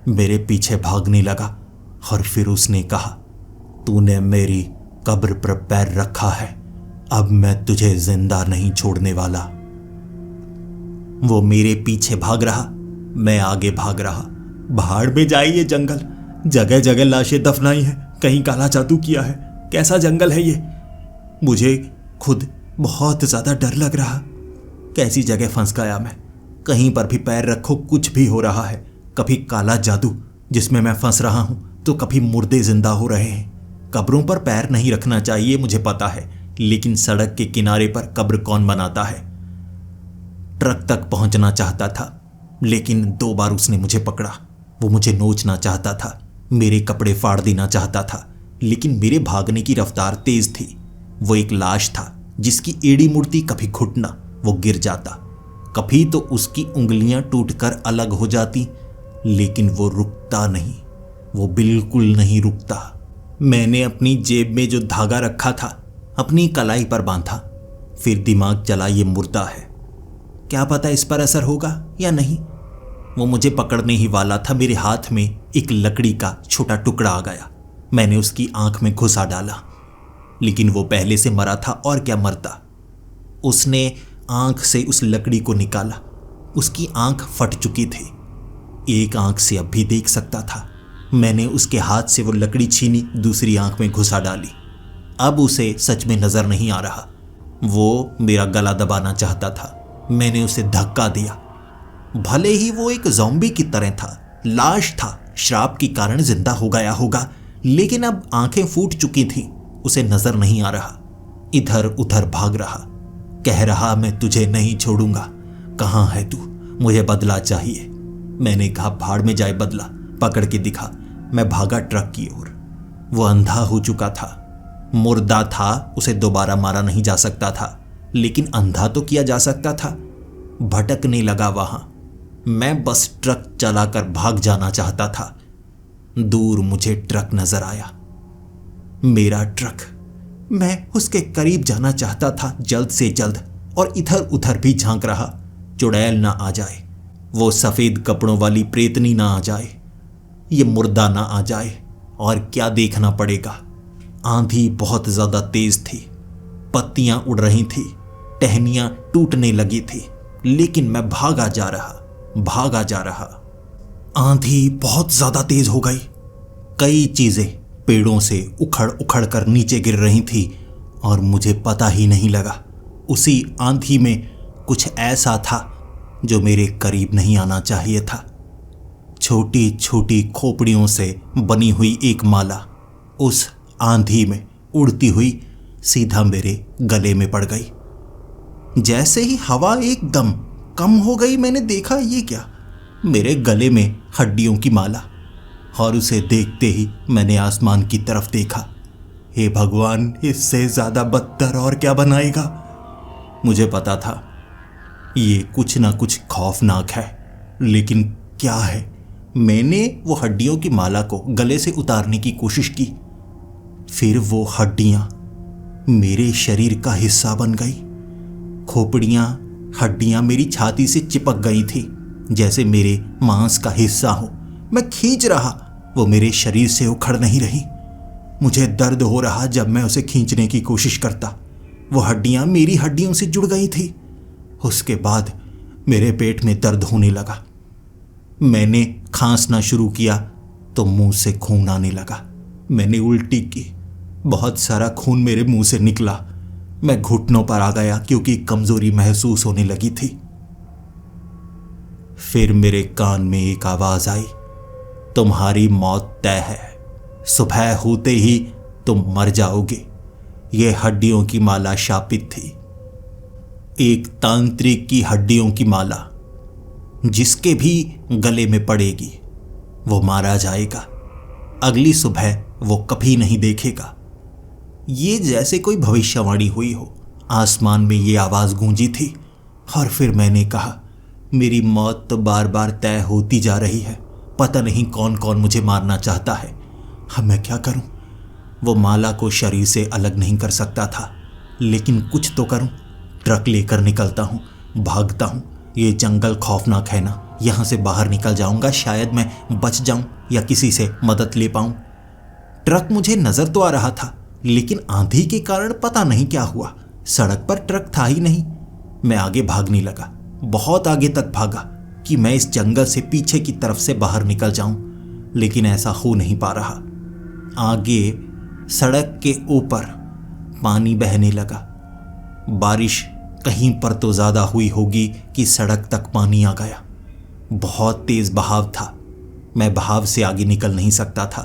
मेरे पीछे भागने लगा और फिर उसने कहा, तूने मेरी कब्र पर पैर रखा है, अब मैं तुझे जिंदा नहीं छोड़ने वाला। वो मेरे पीछे भाग रहा, मैं आगे भाग रहा। भाड़ में जाए ये जंगल, जगह जगह लाशें दफनाई हैं, कहीं काला जादू किया है। कैसा जंगल है ये? मुझे खुद बहुत ज्यादा डर लग रहा। कैसी जगह फंस गया मैं। कहीं पर भी पैर रखो कुछ भी हो रहा है। कभी काला जादू जिसमें मैं फंस रहा हूं, तो कभी मुर्दे जिंदा हो रहे हैं। कब्रों पर पैर नहीं रखना चाहिए, मुझे पता है, लेकिन सड़क के किनारे पर कब्र कौन बनाता है? ट्रक तक पहुंचना चाहता था, लेकिन 2 बार उसने मुझे पकड़ा। वो मुझे नोचना चाहता था, मेरे कपड़े फाड़ देना चाहता था, लेकिन मेरे भागने की रफ्तार तेज थी। वो एक लाश था जिसकी एड़ी मुड़ती, कभी घुटना, वो गिर जाता, कभी तो उसकी उंगलियां टूटकर अलग हो जाती, लेकिन वो रुकता नहीं, वो बिल्कुल नहीं रुकता। मैंने अपनी जेब में जो धागा रखा था अपनी कलाई पर बांधा। फिर दिमाग चला, ये मुर्दा है, क्या पता इस पर असर होगा या नहीं। वो मुझे पकड़ने ही वाला था। मेरे हाथ में एक लकड़ी का छोटा टुकड़ा आ गया। मैंने उसकी आंख में घुसा डाला, लेकिन वो पहले से मरा था और क्या मरता। उसने आंख से उस लकड़ी को निकाला। उसकी आंख फट चुकी थी, एक आंख से अब भी देख सकता था। मैंने उसके हाथ से वो लकड़ी छीनी, दूसरी आंख में घुसा डाली। अब उसे सच में नजर नहीं आ रहा। वो मेरा गला दबाना चाहता था। मैंने उसे धक्का दिया। भले ही वो एक ज़ॉम्बी की तरह था, लाश था, श्राप के कारण जिंदा हो गया होगा, लेकिन अब आंखें फूट चुकी थी, उसे नजर नहीं आ रहा। इधर उधर भाग रहा, कह रहा, मैं तुझे नहीं छोड़ूंगा। कहाँ है तू? मुझे बदला चाहिए। मैंने कहा, भाड़ में जाए बदला, पकड़ के दिखा। मैं भागा ट्रक की ओर। वो अंधा हो चुका था, मुर्दा था, उसे दोबारा मारा नहीं जा सकता था, लेकिन अंधा तो किया जा सकता था। भटकने लगा वहां। मैं बस ट्रक चलाकर भाग जाना चाहता था। दूर मुझे ट्रक नजर आया, मेरा ट्रक। मैं उसके करीब जाना चाहता था जल्द से जल्द, और इधर उधर भी झांक रहा, चुड़ैल ना आ जाए, वो सफेद कपड़ों वाली प्रेतनी ना आ जाए, ये मुर्दा ना आ जाए। और क्या देखना पड़ेगा। आंधी बहुत ज्यादा तेज थी, पत्तियां उड़ रही थी, टहनियां टूटने लगी थी, लेकिन मैं भागा जा रहा। आंधी बहुत ज्यादा तेज हो गई। कई चीजें पेड़ों से उखड़ उखड़ कर नीचे गिर रही थी और मुझे पता ही नहीं लगा। उसी आंधी में कुछ ऐसा था जो मेरे करीब नहीं आना चाहिए था। छोटी छोटी खोपड़ियों से बनी हुई एक माला उस आंधी में उड़ती हुई सीधा मेरे गले में पड़ गई। जैसे ही हवा एकदम कम हो गई, मैंने देखा ये क्या, मेरे गले में हड्डियों की माला। और उसे देखते ही मैंने आसमान की तरफ देखा। हे भगवान, इससे ज्यादा बदतर और क्या बनाएगा। मुझे पता था ये कुछ ना कुछ खौफनाक है, लेकिन क्या है। मैंने वो हड्डियों की माला को गले से उतारने की कोशिश की, फिर वो हड्डियां मेरे शरीर का हिस्सा बन गई। खोपड़ियां, हड्डियां मेरी छाती से चिपक गई थी, जैसे मेरे मांस का हिस्सा हो। मैं खींच रहा, वो मेरे शरीर से उखड़ नहीं रही। मुझे दर्द हो रहा जब मैं उसे खींचने की कोशिश करता। वो हड्डियां मेरी हड्डियों से जुड़ गई थी। उसके बाद मेरे पेट में दर्द होने लगा। मैंने खांसना शुरू किया तो मुंह से खून आने लगा। मैंने उल्टी की, बहुत सारा खून मेरे मुंह से निकला। मैं घुटनों पर आ गया क्योंकि कमजोरी महसूस होने लगी थी। फिर मेरे कान में एक आवाज आई, तुम्हारी मौत तय है, सुबह होते ही तुम मर जाओगे। यह हड्डियों की माला शापित थी, एक तांत्रिक की हड्डियों की माला। जिसके भी गले में पड़ेगी वो मारा जाएगा। अगली सुबह वो कभी नहीं देखेगा। ये जैसे कोई भविष्यवाणी हुई हो। आसमान में ये आवाज गूंजी थी और फिर मैंने कहा, मेरी मौत तो बार बार तय होती जा रही है। पता नहीं कौन कौन मुझे मारना चाहता है। अब मैं क्या करूं। वो माला को शरीर से अलग नहीं कर सकता था, लेकिन कुछ तो करूं। ट्रक लेकर निकलता हूं, भागता हूं। ये जंगल खौफनाक है ना, यहां से बाहर निकल जाऊंगा, शायद मैं बच जाऊं या किसी से मदद ले पाऊं। ट्रक मुझे नजर तो आ रहा था, लेकिन आंधी के कारण पता नहीं क्या हुआ, सड़क पर ट्रक था ही नहीं। मैं आगे भागने लगा, बहुत आगे तक भागा कि मैं इस जंगल से पीछे की तरफ से बाहर निकल जाऊं, लेकिन ऐसा हो नहीं पा रहा। आगे सड़क के ऊपर पानी बहने लगा। बारिश कहीं पर तो ज्यादा हुई होगी कि सड़क तक पानी आ गया। बहुत तेज बहाव था, मैं बहाव से आगे निकल नहीं सकता था।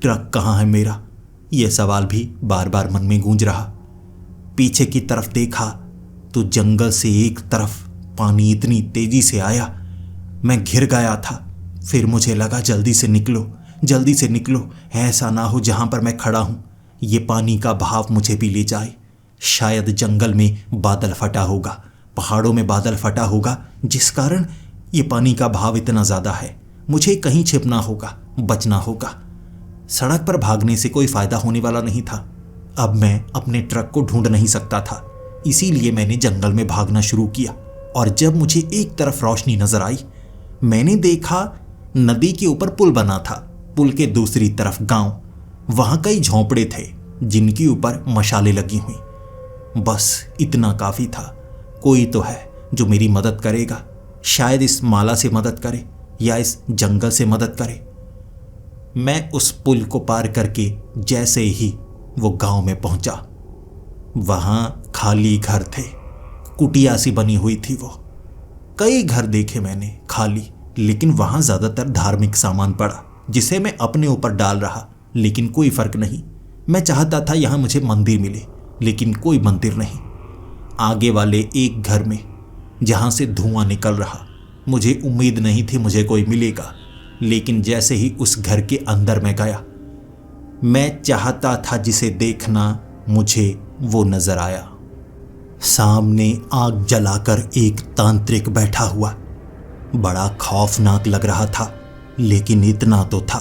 ट्रक कहाँ है मेरा, यह सवाल भी बार बार मन में गूंज रहा। पीछे की तरफ देखा तो जंगल से एक तरफ पानी इतनी तेजी से आया, मैं घिर गया था। फिर मुझे लगा जल्दी से निकलो, जल्दी से निकलो, ऐसा ना हो जहां पर मैं खड़ा हूं ये पानी का बहाव मुझे भी ले जाए। शायद जंगल में बादल फटा होगा, पहाड़ों में बादल फटा होगा, जिस कारण ये पानी का बहाव इतना ज्यादा है। मुझे कहीं छिपना होगा, बचना होगा। सड़क पर भागने से कोई फायदा होने वाला नहीं था। अब मैं अपने ट्रक को ढूंढ नहीं सकता था, इसीलिए मैंने जंगल में भागना शुरू किया। और जब मुझे एक तरफ रोशनी नजर आई, मैंने देखा नदी के ऊपर पुल बना था। पुल के दूसरी तरफ गांव, वहां कई झोंपड़े थे जिनके ऊपर मशालें लगी हुई। बस इतना काफी था। कोई तो है जो मेरी मदद करेगा, शायद इस माला से मदद करे या इस जंगल से मदद करे। मैं उस पुल को पार करके जैसे ही वो गांव में पहुंचा, वहां खाली घर थे, कुटिया सी बनी हुई थी। वो कई घर देखे मैंने खाली, लेकिन वहां ज्यादातर धार्मिक सामान पड़ा जिसे मैं अपने ऊपर डाल रहा, लेकिन कोई फर्क नहीं। मैं चाहता था यहां मुझे मंदिर मिले, लेकिन कोई मंदिर नहीं। आगे वाले एक घर में जहां से धुआं निकल रहा, मुझे उम्मीद नहीं थी मुझे कोई मिलेगा, लेकिन जैसे ही उस घर के अंदर मैं गया, मैं चाहता था जिसे देखना, मुझे वो नजर आया। सामने आग जलाकर एक तांत्रिक बैठा हुआ। बड़ा खौफनाक लग रहा था, लेकिन इतना तो था,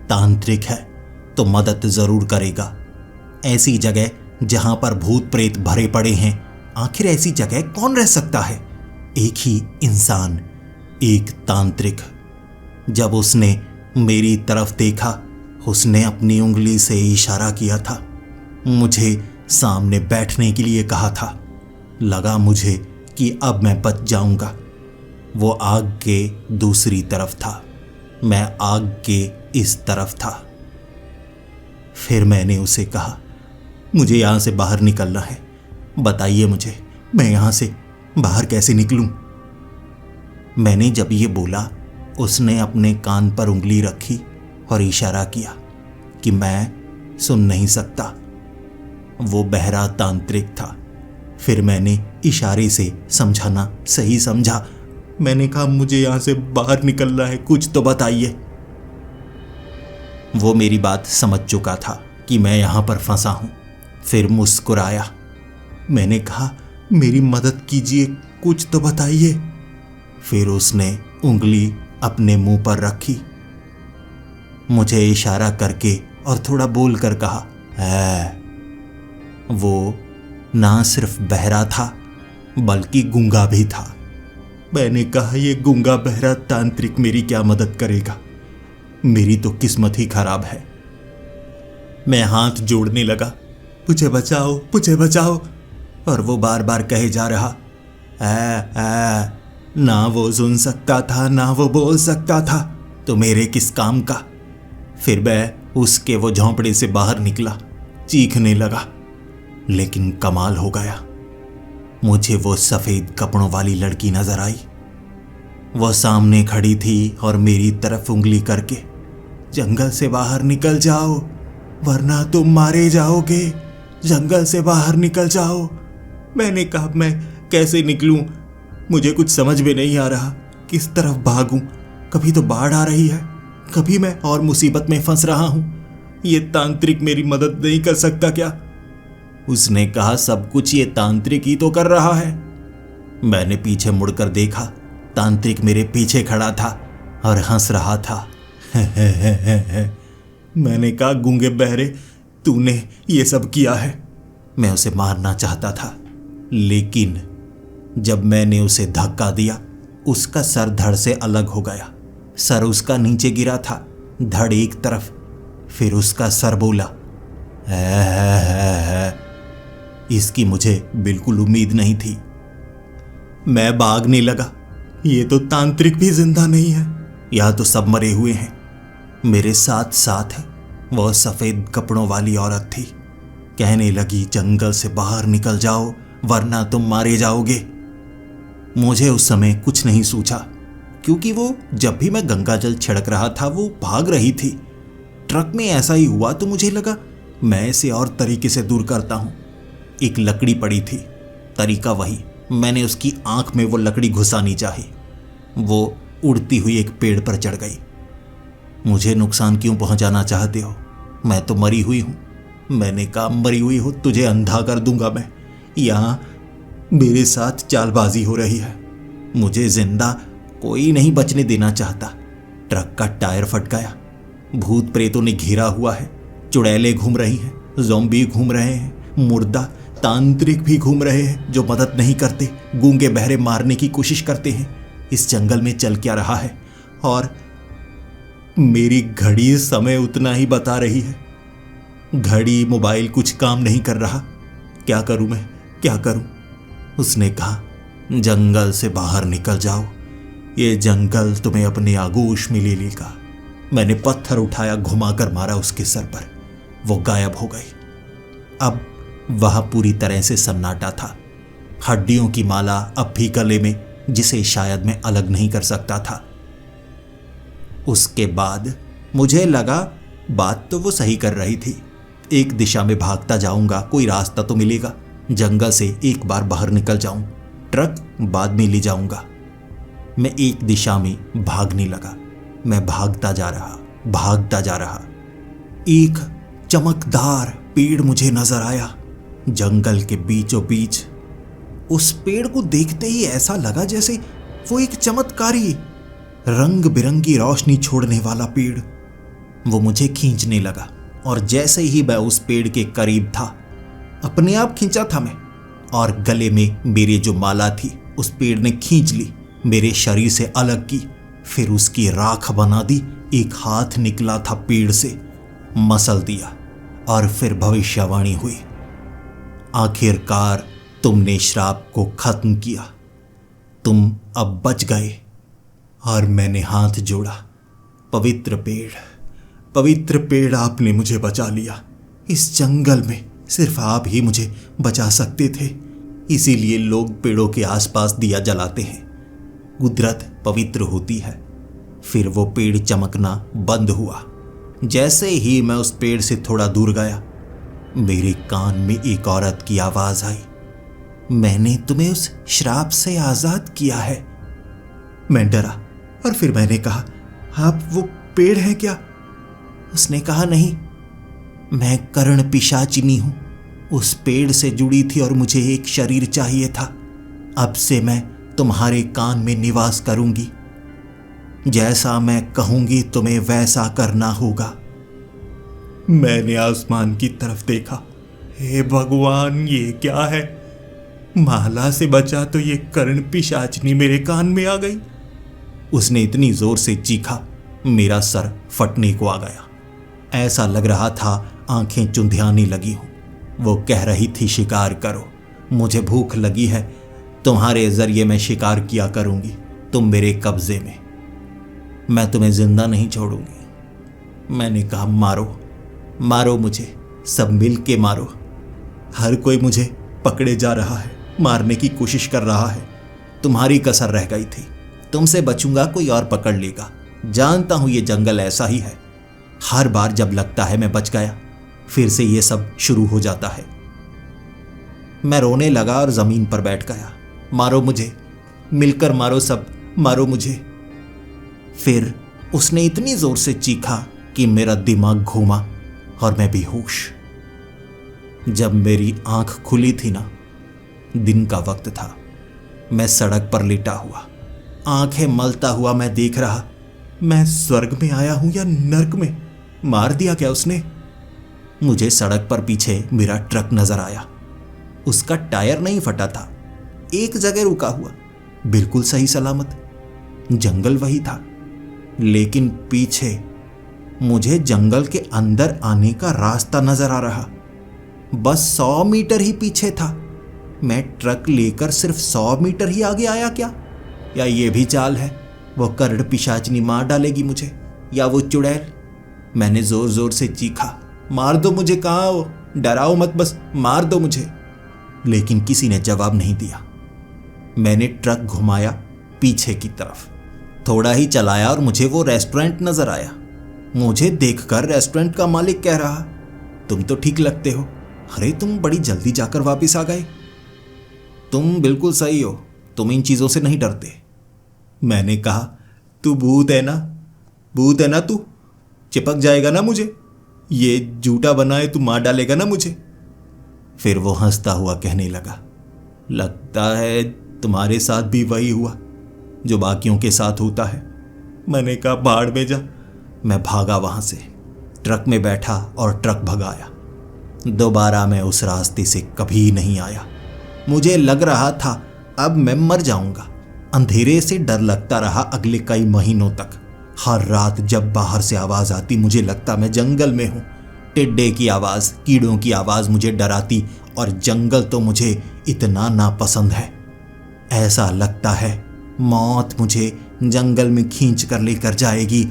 तांत्रिक है तो मदद जरूर करेगा। ऐसी जगह जहां पर भूत प्रेत भरे पड़े हैं, आखिर ऐसी जगह कौन रह सकता है? एक ही इंसान, एक तांत्रिक। जब उसने मेरी तरफ देखा, उसने अपनी उंगली से इशारा किया था, मुझे सामने बैठने के लिए कहा था। लगा मुझे कि अब मैं बच जाऊंगा। वो आग के दूसरी तरफ था, मैं आग के इस तरफ था। फिर मैंने उसे कहा, मुझे यहां से बाहर निकलना है, बताइए मुझे, मैं यहां से बाहर कैसे निकलूं? मैंने जब ये बोला, उसने अपने कान पर उंगली रखी और इशारा किया कि मैं सुन नहीं सकता। वो बहरा तांत्रिक था। फिर मैंने इशारे से समझाना सही समझा। मैंने कहा, मुझे यहां से बाहर निकलना है, कुछ तो बताइए। वो मेरी बात समझ चुका था कि मैं यहां पर फंसा हूं। फिर मुस्कुराया। मैंने कहा, मेरी मदद कीजिए, कुछ तो बताइए। फिर उसने उंगली अपने मुंह पर रखी, मुझे इशारा करके और थोड़ा बोल कर कहा, है। वो ना सिर्फ बहरा था बल्कि गूंगा भी था। मैंने कहा, ये गूंगा बहरा तांत्रिक मेरी क्या मदद करेगा? मेरी तो किस्मत ही खराब है। मैं हाथ जोड़ने लगा, मुझे बचाओ, मुझे बचाओ। और वो बार बार कहे जा रहा, ऐ। ना वो सुन सकता था, ना वो बोल सकता था, तो मेरे किस काम का? फिर मैं उसके वो झोंपड़े से बाहर निकला, चीखने लगा। लेकिन कमाल हो गया, मुझे वो सफेद कपड़ों वाली लड़की नजर आई। वो सामने खड़ी थी और मेरी तरफ उंगली करके, जंगल से बाहर निकल जाओ वरना तुम मारे जाओगे, जंगल से बाहर निकल जाओ। मैंने कहा, मैं कैसे निकलूं? मुझे कुछ समझ में नहीं आ रहा, किस तरफ भागूं? कभी तो बाढ़ आ रही है, कभी मैं और मुसीबत में फंस रहा हूं। ये तांत्रिक मेरी मदद नहीं कर सकता क्या? उसने कहा, सब कुछ ये तांत्रिक ही तो कर रहा है। मैंने पीछे मुड़कर देखा, तांत्रिक मेरे पीछे खड़ा था और हंस रहा था। मैंने कहा, गूंगे बहरे, तूने ये सब किया है। मैं उसे मारना चाहता था, लेकिन जब मैंने उसे धक्का दिया, उसका सर धड़ से अलग हो गया। सर उसका नीचे गिरा था, धड़ एक तरफ। फिर उसका सर बोला, है। इसकी मुझे बिल्कुल उम्मीद नहीं थी। मैं भागने लगा। ये तो तांत्रिक भी जिंदा नहीं है, यह तो सब मरे हुए हैं। मेरे साथ साथ वह सफेद कपड़ों वाली औरत थी। कहने लगी, जंगल से बाहर निकल जाओ वरना तुम मारे जाओगे। मुझे उस समय कुछ नहीं सूझा, क्योंकि वो जब भी मैं गंगा जल छिड़क रहा था वो भाग रही थी। ट्रक में ऐसा ही हुआ तो मुझे लगा मैं इसे और तरीके से दूर करता हूं। एक लकड़ी पड़ी थी, तरीका वही, मैंने उसकी आंख में वो लकड़ी घुसानी चाही। वो उड़ती हुई एक पेड़ पर चढ़ गई। मुझे नुकसान क्यों पहुंचाना चाहते हो? मैं तो मरी हुई हूं। मैंने कहा, मरी हुई हो तुझे अंधा कर दूंगा मैं। यहां मेरे साथ चालबाजी हो रही है, मुझे जिंदा कोई नहीं बचने देना चाहता। ट्रक का टायर फट गया, भूत प्रेतों ने घेरा हुआ है, चुड़ैलें घूम रही हैं, ज़ॉम्बी घूम रहे हैं, मुर्दा तांत्रिक भी घूम रहे हैं जो मदद नहीं करते, गूंगे बहरे मारने की कोशिश करते हैं। इस जंगल में चल क्या रहा है? और मेरी घड़ी समय उतना ही बता रही है। घड़ी, मोबाइल कुछ काम नहीं कर रहा। क्या करूं मैं, क्या करूं? उसने कहा, जंगल से बाहर निकल जाओ, ये जंगल तुम्हें अपने आगोश में ले लेगा। मैंने पत्थर उठाया, घुमाकर मारा उसके सर पर। वो गायब हो गई। अब वह पूरी तरह से सन्नाटा था। हड्डियों की माला अब भी गले में, जिसे शायद मैं अलग नहीं कर सकता था। उसके बाद मुझे लगा बात तो वो सही कर रही थी। एक दिशा में भागता जाऊंगा, कोई रास्ता तो मिलेगा। जंगल से एक बार बाहर निकल जाऊं, ट्रक बाद में ले जाऊंगा। मैं एक दिशा में भागने लगा। मैं भागता जा रहा, भागता जा रहा। एक चमकदार पेड़ मुझे नजर आया, जंगल के बीचों बीच। उस पेड़ को देखते ही ऐसा लगा जैसे वो एक चमत्कारी रंग बिरंगी रोशनी छोड़ने वाला पेड़। वो मुझे खींचने लगा और जैसे ही मैं उस पेड़ के करीब था, अपने आप खींचा था मैं, और गले में मेरी जो माला थी उस पेड़ ने खींच ली, मेरे शरीर से अलग की, फिर उसकी राख बना दी। एक हाथ निकला था पेड़ से, मसल दिया और फिर भविष्यवाणी हुई। आखिरकार तुमने श्राप को खत्म किया, तुम अब बच गए। और मैंने हाथ जोड़ा। पवित्र पेड़, आपने मुझे बचा लिया। इस जंगल में सिर्फ आप ही मुझे बचा सकते थे, इसीलिए लोग पेड़ों के आसपास दिया जलाते हैं। कुदरत पवित्र होती है। फिर वो पेड़ चमकना बंद हुआ। जैसे ही मैं उस पेड़ से थोड़ा दूर गया, मेरे कान में एक औरत की आवाज आई, मैंने तुम्हें उस श्राप से आजाद किया है। मैं डरा और फिर मैंने कहा, आप वो पेड़ हैं क्या? उसने कहा, नहीं, मैं कर्ण पिशाचिनी हूं। उस पेड़ से जुड़ी थी और मुझे एक शरीर चाहिए था। अब से मैं तुम्हारे कान में निवास करूंगी। जैसा मैं कहूंगी तुम्हें वैसा करना होगा। मैंने आसमान की तरफ देखा। हे भगवान, ये क्या है? माला से बचा तो ये कर्ण पिशाचिनी मेरे कान में आ गई। उसने इतनी जोर से चीखा, मेरा सर फटने को आ गया। ऐसा लग रहा था आंखें चुंधियाने लगी हों। वो कह रही थी, शिकार करो, मुझे भूख लगी है, तुम्हारे जरिए मैं शिकार किया करूंगी, तुम मेरे कब्जे में, मैं तुम्हें जिंदा नहीं छोड़ूंगी। मैंने कहा, मारो मुझे, सब मिल के मारो। हर कोई मुझे पकड़े जा रहा है, मारने की कोशिश कर रहा है। तुम्हारी कसर रह गई थी, तुमसे बचूंगा कोई और पकड़ लेगा। जानता हूं ये जंगल ऐसा ही है, हर बार जब लगता है मैं बच गया, फिर से ये सब शुरू हो जाता है। मैं रोने लगा और जमीन पर बैठ गया। मारो मुझे, मिलकर मारो सब, मारो मुझे। फिर उसने इतनी जोर से चीखा कि मेरा दिमाग घूमा और मैं बेहोश। जब मेरी आंख खुली थी ना, दिन का वक्त था। मैं सड़क पर लेटा हुआ, आंखें मलता हुआ मैं देख रहा, मैं स्वर्ग में आया हूं या नर्क में। मार दिया क्या उसने? मुझे सड़क पर पीछे मेरा ट्रक नजर आया। उसका टायर नहीं फटा था, एक जगह रुका हुआ, बिल्कुल सही सलामत। जंगल वही था, लेकिन पीछे मुझे जंगल के अंदर आने का रास्ता नजर आ रहा। बस 100 मीटर ही पीछे था। मैं ट्रक लेकर सिर्फ 100 मीटर ही आगे आया क्या? या ये भी चाल है, वो कर्ण पिशाचिनी मार डालेगी मुझे, या वो चुड़ैल? मैंने जोर जोर से चीखा, मार दो मुझे, कहाँ हो? डराओ मत, बस मार दो मुझे। लेकिन किसी ने जवाब नहीं दिया। मैंने ट्रक घुमाया पीछे की तरफ, थोड़ा ही चलाया और मुझे वो रेस्टोरेंट नजर आया। मुझे देखकर रेस्टोरेंट का मालिक कह रहा, तुम तो ठीक लगते हो। अरे तुम बड़ी जल्दी जाकर वापस आ गए। तुम बिल्कुल सही हो, तुम इन चीजों से नहीं डरते। मैंने कहा, तू भूत है ना तू? चिपक जाएगा ना मुझे? ये झूठा बना है, तू मार डालेगा ना मुझे? फिर वो हंसता हुआ कहने लगा, लगता है तुम्हारे साथ भी वही हुआ जो बाकियों के साथ होता है। मैंने कहा, भाड़ में जा। मैं भागा वहां से, ट्रक में बैठा और ट्रक भगाया। दोबारा मैं उस रास्ते से कभी नहीं आया। मुझे लग रहा था अब मैं मर जाऊंगा। अंधेरे से डर लगता रहा अगले कई महीनों तक। हर रात जब बाहर से आवाज आती, मुझे लगता मैं जंगल में हूं। टिड्डे की आवाज, कीड़ों की आवाज मुझे डराती, और जंगल तो मुझे इतना नापसंद है। ऐसा लगता है मौत मुझे जंगल में खींच कर लेकर जाएगी।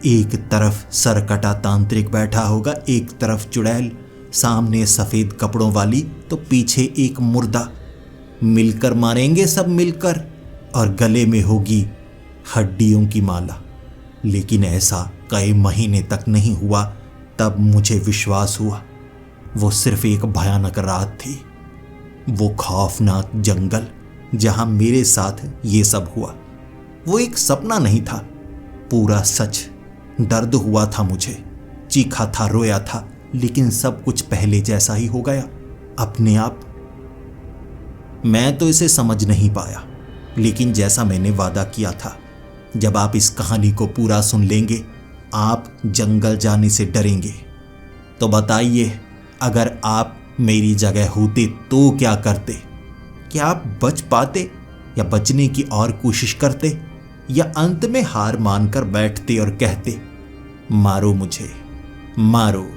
एक तरफ सरकटा तांत्रिक बैठा होगा, एक तरफ चुड़ैल, सामने सफेद कपड़ों वाली, तो पीछे एक मुर्दा। मिलकर मारेंगे सब मिलकर, और गले में होगी हड्डियों की माला। लेकिन ऐसा कई महीने तक नहीं हुआ। तब मुझे विश्वास हुआ वो सिर्फ एक भयानक रात थी, वो खौफनाक जंगल जहां मेरे साथ ये सब हुआ, वो एक सपना नहीं था, पूरा सच। दर्द हुआ था मुझे, चीखा था, रोया था, लेकिन सब कुछ पहले जैसा ही हो गया अपने आप। मैं तो इसे समझ नहीं पाया, लेकिन जैसा मैंने वादा किया था, जब आप इस कहानी को पूरा सुन लेंगे आप जंगल जाने से डरेंगे। तो बताइए, अगर आप मेरी जगह होते तो क्या करते? क्या आप बच पाते या बचने की और कोशिश करते, या अंत में हार मानकर बैठते और कहते मारो मुझे, मारो।